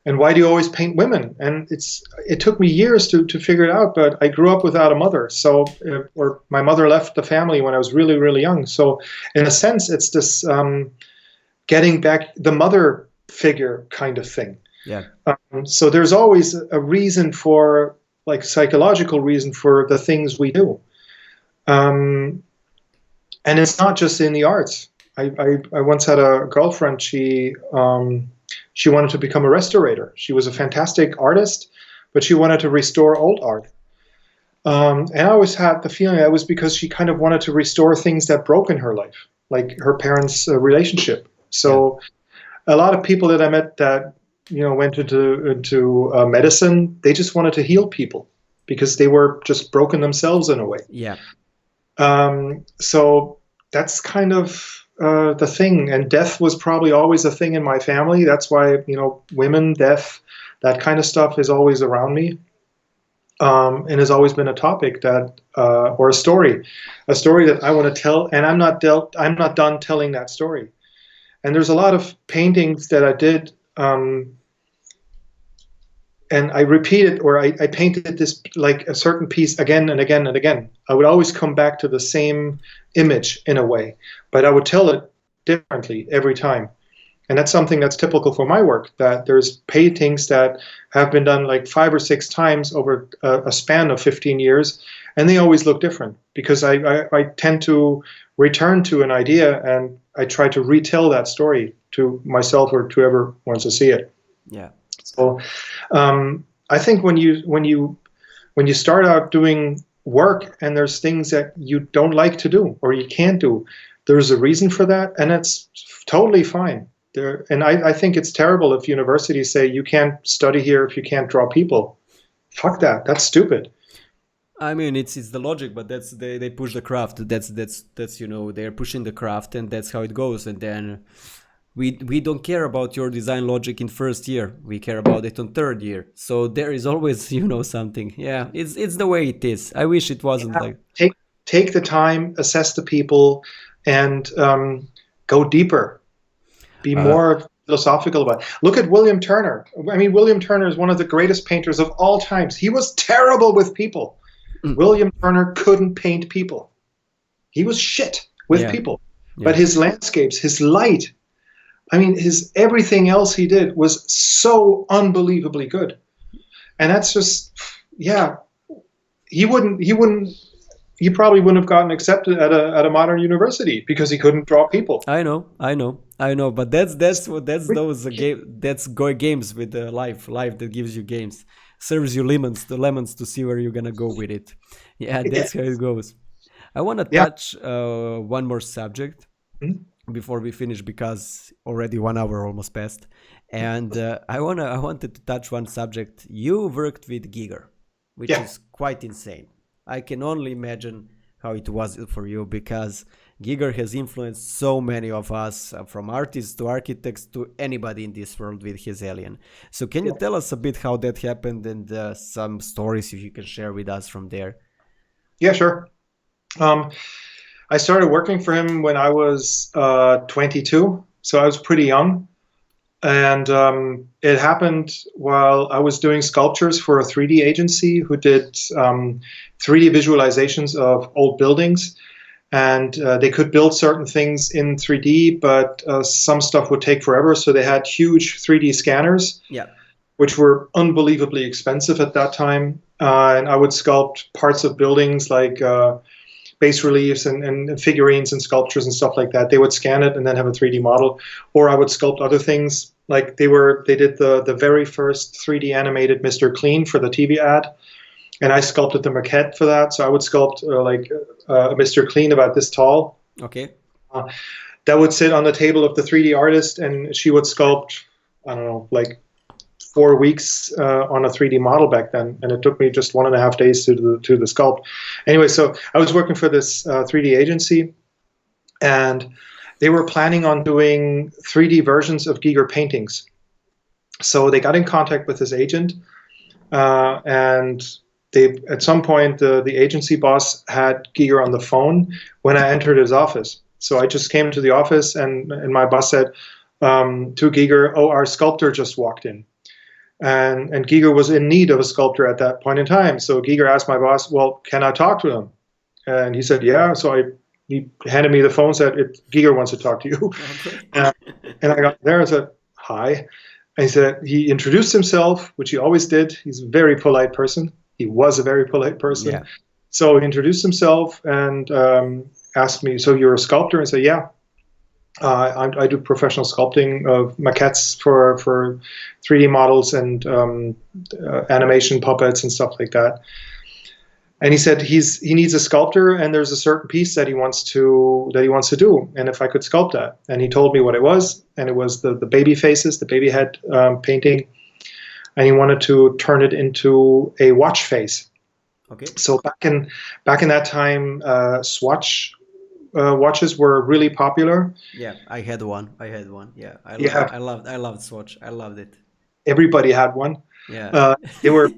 And why do you always paint women? And it took me years to figure it out, but I grew up without a mother. So, or my mother left the family when I was really, really young. So in a sense, it's this getting back the mother figure kind of thing. Yeah. So there's always a reason for, like, psychological reason for the things we do. And it's not just in the arts. I once had a girlfriend, she wanted to become a restorator. She was a fantastic artist, but she wanted to restore old art. And I always had the feeling that was because she kind of wanted to restore things that broke in her life, like her parents' relationship. So a lot of people that I met that, went into medicine, they just wanted to heal people because they were just broken themselves in a way. Yeah. So that's kind of the thing. And death was probably always a thing in my family. That's why, women, death, that kind of stuff is always around me. And has always been a topic that, or a story that I want to tell, and I'm not done telling that story. And there's a lot of paintings that I did, and I repeated, or I painted this, like, a certain piece again and again and again. I would always come back to the same image in a way, but I would tell it differently every time. And that's something that's typical for my work, that there's paintings that have been done like 5 or 6 times over a span of 15 years, and they always look different because I tend to return to an idea and I try to retell that story to myself or to whoever wants to see it. Yeah. So I think when you start out doing work and there's things that you don't like to do or you can't do, there's a reason for that, and it's totally fine. And I think it's terrible if universities say you can't study here if you can't draw people. Fuck that. That's stupid. I mean, it's the logic, but that's they push the craft. That's they're pushing the craft, and that's how it goes. And then we don't care about your design logic in first year. We care about it on third year. So there is always something. Yeah, it's the way it is. I wish it wasn't like. Take the time, assess the people, and go deeper. Be more philosophical about it. Look at William Turner. I mean, William Turner is one of the greatest painters of all times. He was terrible with people. William Turner couldn't paint people. He was shit with people. Yeah. But his landscapes, his light, I mean, his everything else he did was so unbelievably good. And that's just, he probably wouldn't have gotten accepted at a modern university because he couldn't draw people. I know. But that's games with life that gives you games, serves you lemons to see where you're gonna go with it. Yeah, that's how it goes. I want to touch one more subject before we finish because already 1 hour almost passed, and I wanted to touch one subject. You worked with Giger, which is quite insane. I can only imagine how it was for you because Giger has influenced so many of us, from artists to architects to anybody in this world with his Alien. So can you tell us a bit how that happened and some stories if you can share with us from there? Yeah, sure. I started working for him when I was 22, so I was pretty young. And it happened while I was doing sculptures for a 3D agency who did 3D visualizations of old buildings. And they could build certain things in 3D, but some stuff would take forever. So they had huge 3D scanners. Yeah. which were unbelievably expensive at that time. And I would sculpt parts of buildings like bas reliefs and figurines and sculptures and stuff like that. They would scan it and then have a 3D model. Or I would sculpt other things. Like they did the very first 3D animated Mr. Clean for the TV ad. And I sculpted the maquette for that. So I would sculpt a Mr. Clean about this tall. Okay. That would sit on the table of the 3D artist, and she would sculpt, I don't know, like 4 weeks on a 3D model back then, and it took me just 1.5 days to the sculpt. Anyway, so I was working for this 3D agency, and they were planning on doing 3D versions of Giger paintings. So they got in contact with this agent, and they at some point the agency boss had Giger on the phone when I entered his office. So I just came to the office, and my boss said to Giger, "Oh, our sculptor just walked in." And Giger was in need of a sculptor at that point in time. So Giger asked my boss, "Well, can I talk to him?" And he said, "Yeah." So he handed me the phone, said, "Giger wants to talk to you." Okay. And I got there and said, "Hi." And he said, he introduced himself, which he always did. He's a very polite person. He was a very polite person. Yeah. So he introduced himself and asked me, "So you're a sculptor?" And I said, "Yeah. I do professional sculpting of maquettes for 3D models and animation puppets and stuff like that." And he said he needs a sculptor, and there's a certain piece that he wants to do, and if I could sculpt that. And he told me what it was, and it was the baby faces, the baby head painting, and he wanted to turn it into a watch face. Okay. So back in that time, Swatch watches were really popular. Yeah, I had one. Yeah, I loved Swatch. I loved it. Everybody had one. Yeah. They were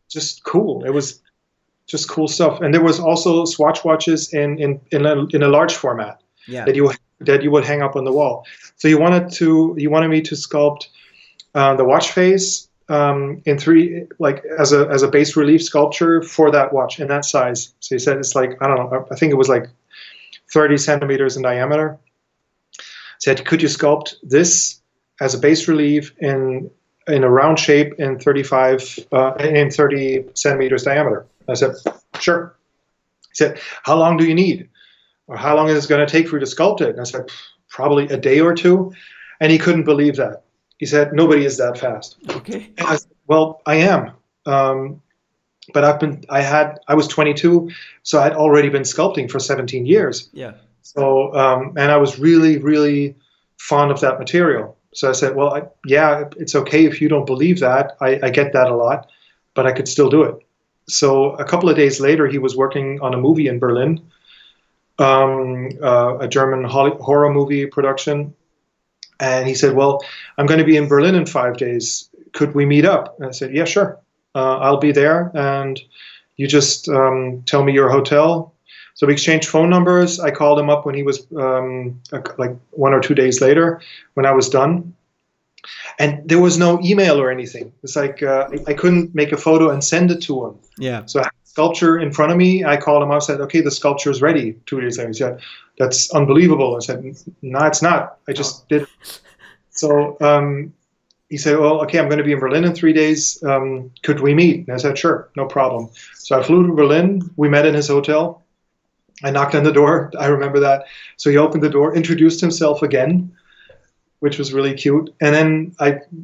just cool. It was just cool stuff. And there was also Swatch watches in a large format. Yeah. that you would hang up on the wall. So he wanted me to sculpt the watch face in three, like as a bas relief sculpture for that watch in that size. So he said it's like, I don't know, I think it was like 30 centimeters in diameter. Said, could you sculpt this as a bas relief in a round shape in 30 centimeters diameter? I said, sure. He said, how long do you need? Or how long is it going to take for you to sculpt it? And I said, probably a day or two. And he couldn't believe that. He said, nobody is that fast. Okay. And I said, well, I am. But I was 22, so I'd already been sculpting for 17 years. Yeah. So, and I was really, really fond of that material. So I said, well, yeah, it's okay if you don't believe that. I get that a lot, but I could still do it. So a couple of days later, he was working on a movie in Berlin, a German horror movie production. And he said, well, I'm going to be in Berlin in 5 days. Could we meet up? And I said, yeah, sure. I'll be there. And you just tell me your hotel. So we exchanged phone numbers. I called him up when he was like 1 or 2 days later when I was done. And there was no email or anything. It's like I couldn't make a photo and send it to him. Yeah. So I had a sculpture in front of me. I called him up, said, okay, the sculpture is ready. 2 days later, he said, that's unbelievable. I said, no, it's not. I just did it. So he said, well, okay, I'm going to be in Berlin in 3 days. Could we meet? And I said, sure, no problem. So I flew to Berlin. We met in his hotel. I knocked on the door. I remember that. So he opened the door, introduced himself again, which was really cute. And then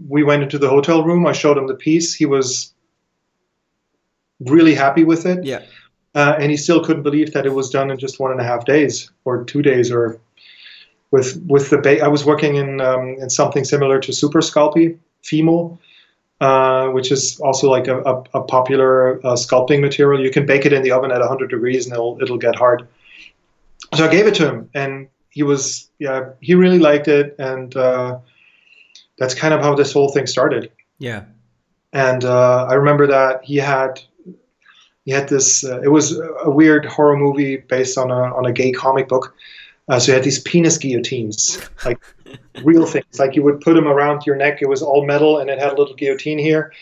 we went into the hotel room. I showed him the piece. He was really happy with it. Yeah. And he still couldn't believe that it was done in just 1.5 days or 2 days. Or with the I was working in something similar to Super Sculpey, Fimo, which is also like a popular sculpting material. You can bake it in the oven at 100 degrees and it'll get hard. So I gave it to him, and he really liked it, and that's kind of how this whole thing started. Yeah. And I remember that he had this. It was a weird horror movie based on a gay comic book. So he had these penis guillotines, like real things. Like you would put them around your neck. It was all metal, and it had a little guillotine here,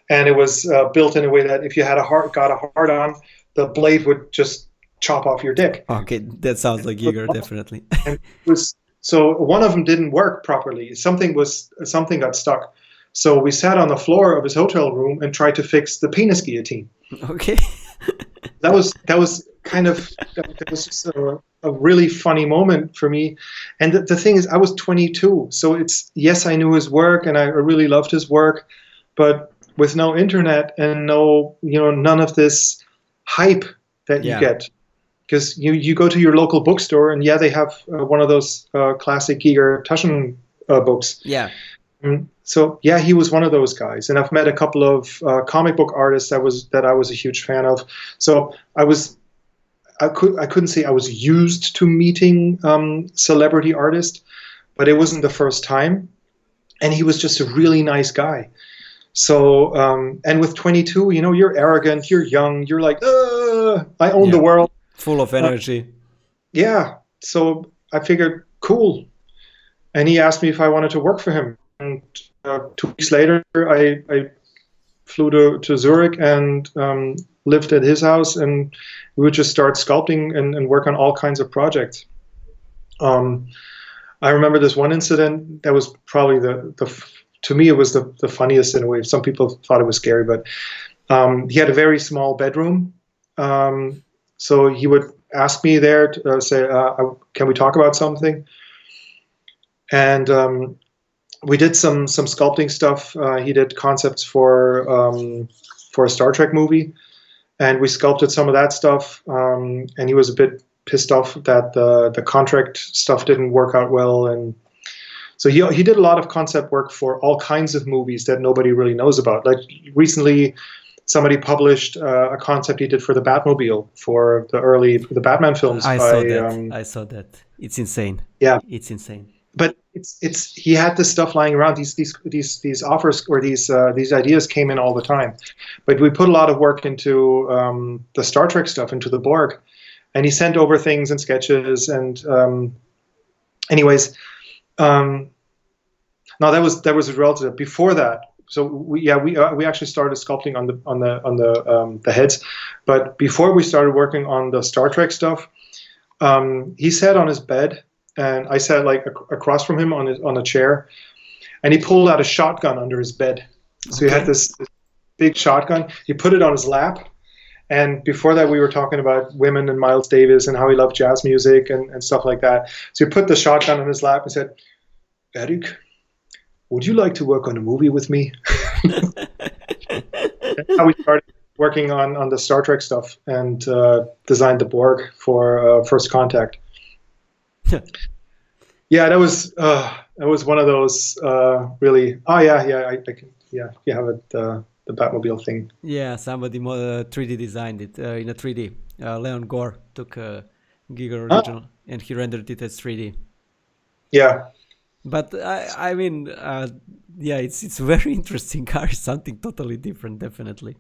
and it was built in a way that if you had got a hard on, the blade would just chop off your dick. Okay, that sounds like Giger, definitely. And so one of them didn't work properly. Something got stuck. So we sat on the floor of his hotel room and tried to fix the penis guillotine. Okay. That was kind of that was just a really funny moment for me. And the thing is, I was 22, so it's yes, I knew his work and I really loved his work, but with no internet and no, none of this hype that you Yeah. get, because you go to your local bookstore and yeah, they have one of those classic Giger Taschen books. Yeah. So yeah, he was one of those guys, and I've met a couple of comic book artists that I was a huge fan of. So I couldn't say I was used to meeting celebrity artists, but it wasn't the first time, and he was just a really nice guy. So and with 22, you're arrogant, you're young, you're like, I own Yeah. the world. Full of energy. Yeah. So I figured, cool. And he asked me if I wanted to work for him. And 2 weeks later, I flew to Zurich and lived at his house, and we would just start sculpting and work on all kinds of projects. I remember this one incident that was probably to me, it was the funniest in a way. Some people thought it was scary, but he had a very small bedroom. So he would ask me there to say, can we talk about something? And we did some sculpting stuff. He did concepts for a Star Trek movie, and we sculpted some of that stuff. And he was a bit pissed off that the contract stuff didn't work out well, and so he did a lot of concept work for all kinds of movies that nobody really knows about. Like recently, somebody published a concept he did for the Batmobile for the Batman films. I saw that. It's insane. Yeah, it's insane. But it's he had this stuff lying around. These offers or these ideas came in all the time. But we put a lot of work into the Star Trek stuff, into the Borg, and he sent over things and sketches. And anyways, now that was relative. Before that, so we actually started sculpting on the heads, but before we started working on the Star Trek stuff, he sat on his bed. And I sat like across from him on a chair, and he pulled out a shotgun under his bed. So he had this big shotgun. He put it on his lap. And before that, we were talking about women and Miles Davis and how he loved jazz music and stuff like that. So he put the shotgun on his lap and said, "Erik, would you like to work on a movie with me?" That's how we started working on the Star Trek stuff and designed the Borg for First Contact. Yeah, that was one of those really. Oh yeah, I can. Yeah, you have it. The Batmobile thing. Yeah, somebody 3D designed it in a 3D. Leon Gore took a Giga original and he rendered it as 3D. Yeah, but I mean, yeah, it's very interesting car. Something totally different, definitely.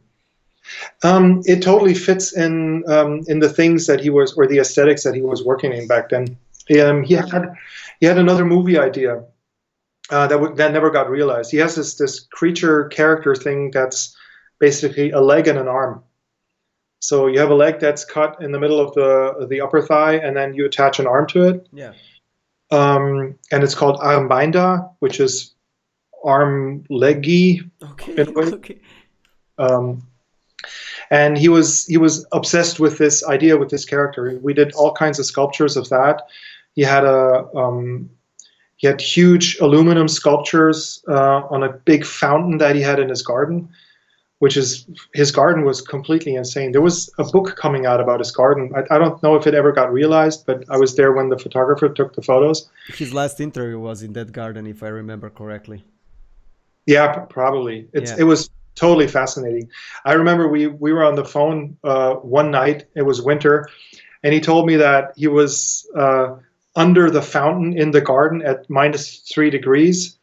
It totally fits in the things that he was, or the aesthetics that he was working in back then. He had another movie idea that never got realized. He has this creature character thing that's basically a leg and an arm. So you have a leg that's cut in the middle of the upper thigh, and then you attach an arm to it. Yeah. And it's called Armbeinder, which is arm leggy. Okay. Okay. And he was obsessed with this idea, with this character. We did all kinds of sculptures of that. He had huge aluminum sculptures on a big fountain that he had in his garden, his garden was completely insane. There was a book coming out about his garden. I don't know if it ever got realized, but I was there when the photographer took the photos. His last interview was in that garden, if I remember correctly. Yeah, probably. It was totally fascinating. I remember we were on the phone one night. It was winter, and he told me that he was under the fountain in the garden at -3 degrees,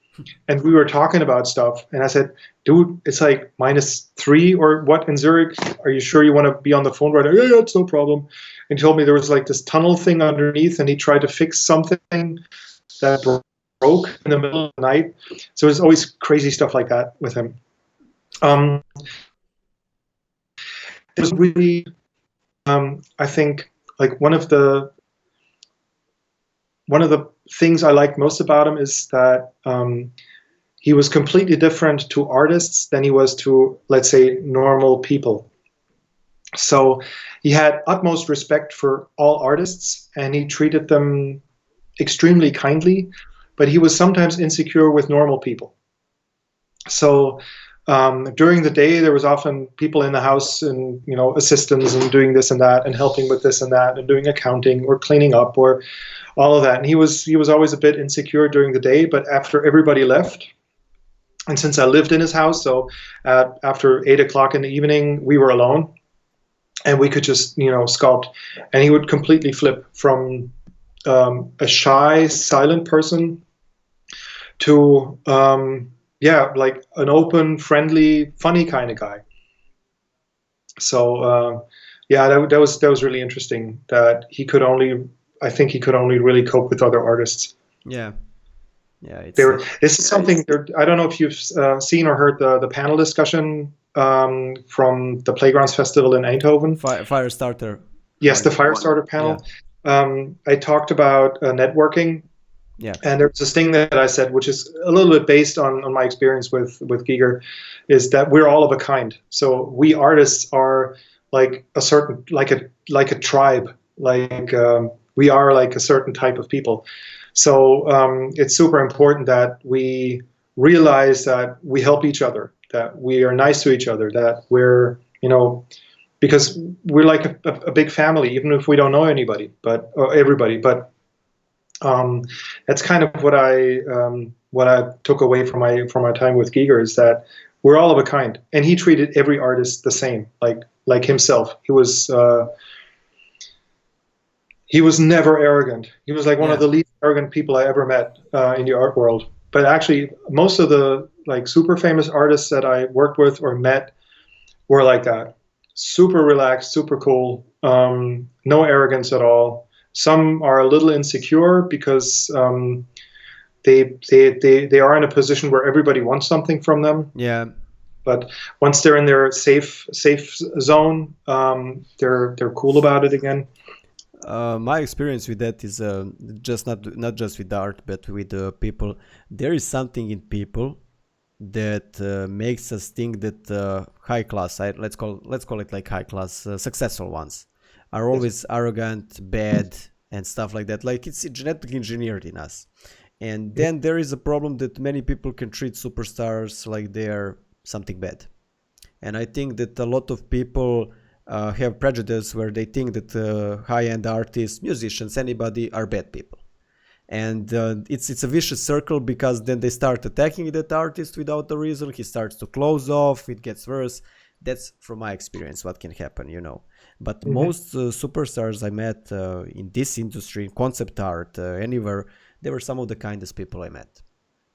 and we were talking about stuff. And I said, "Dude, it's like -3 or what in Zurich? Are you sure you want to be on the phone right now?" Yeah, it's no problem. And he told me there was like this tunnel thing underneath, and he tried to fix something that broke in the middle of the night. So there's always crazy stuff like that with him. It was really, I think, like one of the things I like most about him is that he was completely different to artists than he was to, let's say, normal people. So he had utmost respect for all artists, and he treated them extremely kindly, but he was sometimes insecure with normal people. So during the day, there was often people in the house and, you know, assistants and doing this and that and helping with this and that and doing accounting or cleaning up or all of that. And he was always a bit insecure during the day, but after everybody left, and since I lived in his house, so after 8 o'clock in the evening, we were alone and we could just, you know, sculpt. And he would completely flip from a shy, silent person to, yeah, like an open, friendly, funny kind of guy. So, yeah, that was really interesting that I think he could only really cope with other artists. Yeah. Yeah, this is something. I don't know if you've seen or heard the panel discussion from the Playgrounds Festival in Eindhoven. Firestarter. Yes, the Firestarter panel. Yeah. I talked about networking. Yeah. And there's this thing that I said, which is a little bit based on my experience with Giger, is that we're all of a kind. So we artists are like a certain, like a tribe. Like we are like a certain type of people. So it's super important that we realize that we help each other, that we are nice to each other, that we're, you know, because we're like a big family, even if we don't know anybody, or everybody. But that's kind of what I took away from my time with Giger, is that we're all of a kind, and he treated every artist the same, like himself. He was never arrogant. He was like one of the least arrogant people I ever met in the art world. But actually, most of the like super famous artists that I worked with or met were like that. Super relaxed, super cool, no arrogance at all. Some are a little insecure because they are in a position where everybody wants something from them. Yeah. But once they're in their safe zone, they're cool about it again. My experience with that is just not just with art, but with people. There is something in people that makes us think that high class, let's call it like high class, successful ones, are always arrogant, bad, and stuff like that. Like it's genetically engineered in us. And then there is a problem that many people can treat superstars like they're something bad. And I think that a lot of people have prejudice where they think that high-end artists, musicians, anybody are bad people. And it's a vicious circle, because then they start attacking that artist without a reason. He starts to close off. It gets worse. That's from my experience what can happen, you know. But most superstars I met in this industry, in concept art, anywhere, they were some of the kindest people I met.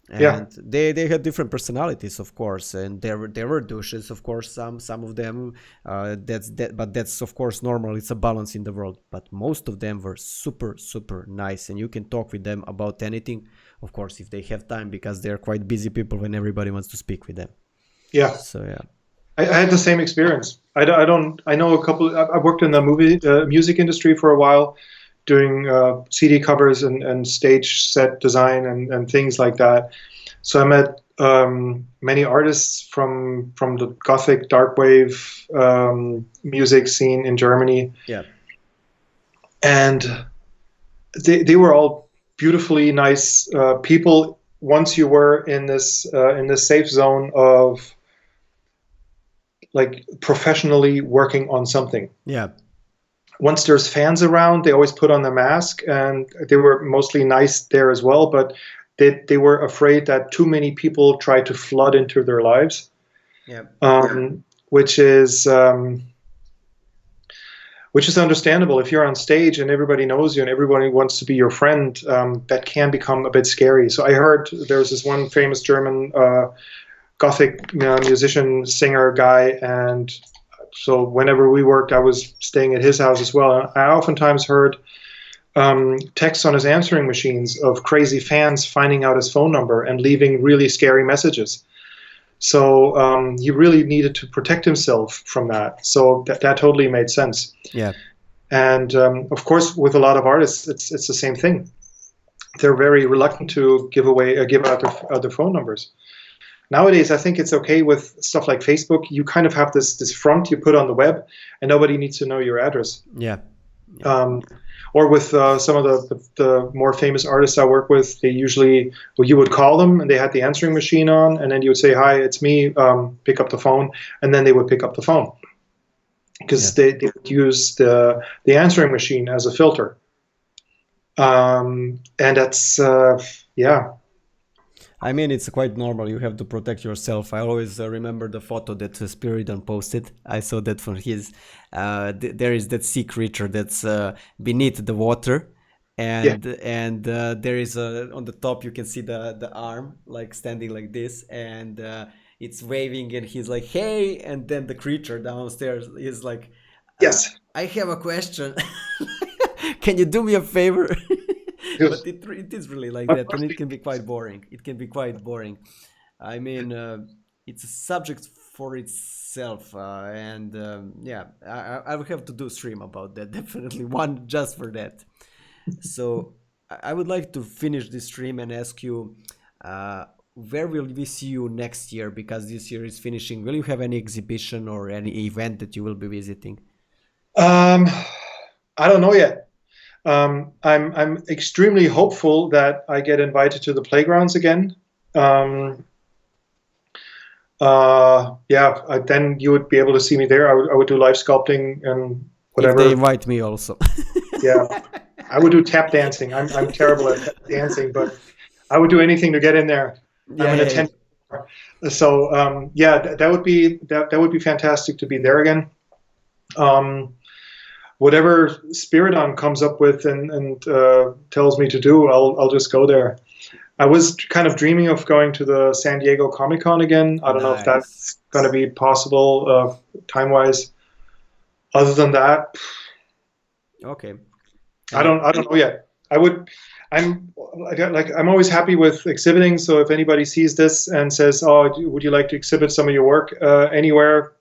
And they had different personalities, of course, and there were douches, of course, some of them. But that's of course normal. It's a balance in the world. But most of them were super nice, and you can talk with them about anything, of course, if they have time, because they're quite busy people when everybody wants to speak with them. Yeah. So yeah. I had the same experience. I know a couple. I worked in the music industry for a while, doing CD covers and stage set design and things like that. So I met many artists from the Gothic dark wave music scene in Germany. Yeah. And they were all beautifully nice people. Once you were in this safe zone of like professionally working on something. Yeah. Once there's fans around, they always put on the mask, and they were mostly nice there as well, but they were afraid that too many people try to flood into their lives. Yeah. Which is understandable. If you're on stage and everybody knows you and everybody wants to be your friend, that can become a bit scary. So I heard there's this one famous German Gothic musician, singer guy, and so whenever we worked, I was staying at his house as well. And I oftentimes heard texts on his answering machines of crazy fans finding out his phone number and leaving really scary messages. So he really needed to protect himself from that. So that totally made sense. Yeah. And of course, with a lot of artists, it's the same thing. They're very reluctant to give out their phone numbers. nowadays I think it's okay with stuff like Facebook. You kind of have this front you put on the web, and nobody needs to know your address. Yeah. Or with some of the more famous artists I work with, they usually, well, you would call them and they had the answering machine on, and then you would say, "Hi, it's me. Pick up the phone," and then they would pick up the phone because they would use the answering machine as a filter. And that's yeah. I mean, it's quite normal. You have to protect yourself. I always remember the photo that Spiridon posted. I saw that from his. There is that sea creature that's beneath the water, and there is on the top you can see the arm like standing like this, and it's waving, and he's like, "Hey!" And then the creature downstairs is like, Yes. I have a question. Can you do me a favor?" But it is really like that, and it can be quite boring. It can be quite boring. I mean, it's a subject for itself, and yeah, I will have to do a stream about that. Definitely one just for that. So I would like to finish this stream and ask you, where will we see you next year? Because this year is finishing. Will you have any exhibition or any event that you will be visiting? I don't know yet. I'm extremely hopeful that I get invited to the playgrounds again. Yeah, then you would be able to see me there. I would do live sculpting and whatever. If they invite me also. Yeah, I would do tap dancing. I'm terrible at tap dancing, but I would do anything to get in there. Yeah, I'm an attention. So yeah, that would be fantastic to be there again. Whatever Spiridon comes up with and tells me to do, I'll just go there. I was kind of dreaming of going to the San Diego Comic-Con again. I don't know if that's going to be possible time-wise. Other than that, okay. I don't know yet. I'm always happy with exhibiting. So if anybody sees this and says, "Oh, would you like to exhibit some of your work anywhere?"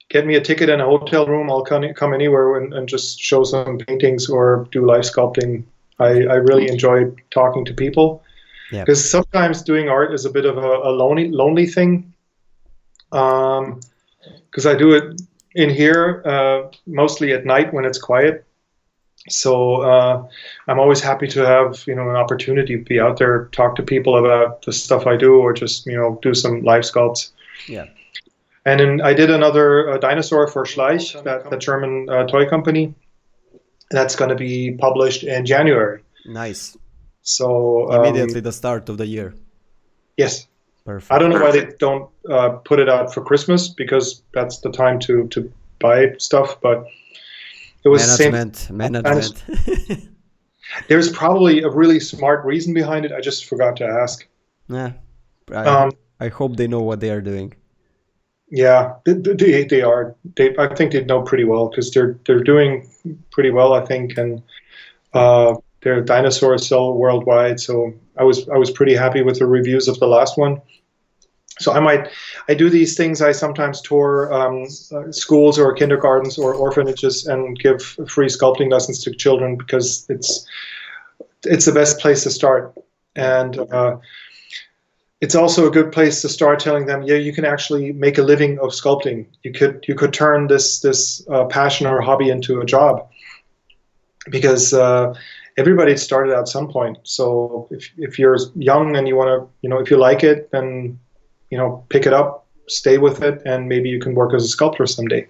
Get me a ticket and a hotel room. I'll come anywhere and just show some paintings or do live sculpting. I really enjoy talking to people, because sometimes doing art is a bit of a lonely thing. Because I do it in here mostly at night when it's quiet. So I'm always happy to have an opportunity to be out there, talk to people about the stuff I do, or just do some live sculpts. Yeah. And then I did another dinosaur for Schleich, the German toy company. That's going to be published in January. Nice. So immediately the start of the year. Yes. Perfect. I don't know why they don't put it out for Christmas, because that's the time to buy stuff. But it was management. There's probably a really smart reason behind it. I just forgot to ask. Yeah. I hope they know what they are doing. Yeah, they are. I think they know pretty well, because they're doing pretty well, I think, and their dinosaurs sell worldwide. So I was pretty happy with the reviews of the last one. So I do these things. I sometimes tour schools or kindergartens or orphanages and give free sculpting lessons to children, because it's the best place to start. And it's also a good place to start telling them, yeah, you can actually make a living of sculpting. You could turn this passion or hobby into a job, because everybody started at some point. So if you're young and you want to, if you like it, then pick it up, stay with it, and maybe you can work as a sculptor someday.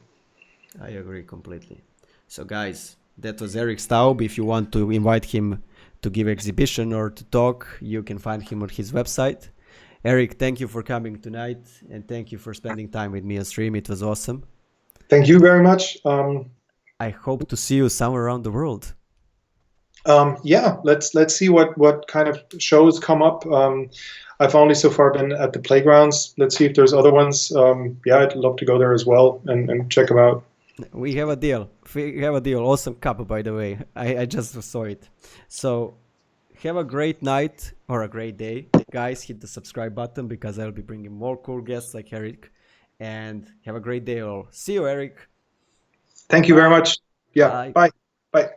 I agree completely. So guys, that was ERIK Staub. If you want to invite him to give exhibition or to talk, you can find him on his website. ERIK, thank you for coming tonight, and thank you for spending time with me on stream. It was awesome. Thank you very much. I hope to see you somewhere around the world. Yeah, let's see what kind of shows come up. I've only so far been at the playgrounds. Let's see if there's other ones. Yeah, I'd love to go there as well and check them out. We have a deal. Awesome cup, by the way. I just saw it. So have a great night or a great day. Guys, hit the subscribe button, because I'll be bringing more cool guests like ERIK. And have a great day all. See you, ERIK. Thank you very much. Yeah, bye. Bye.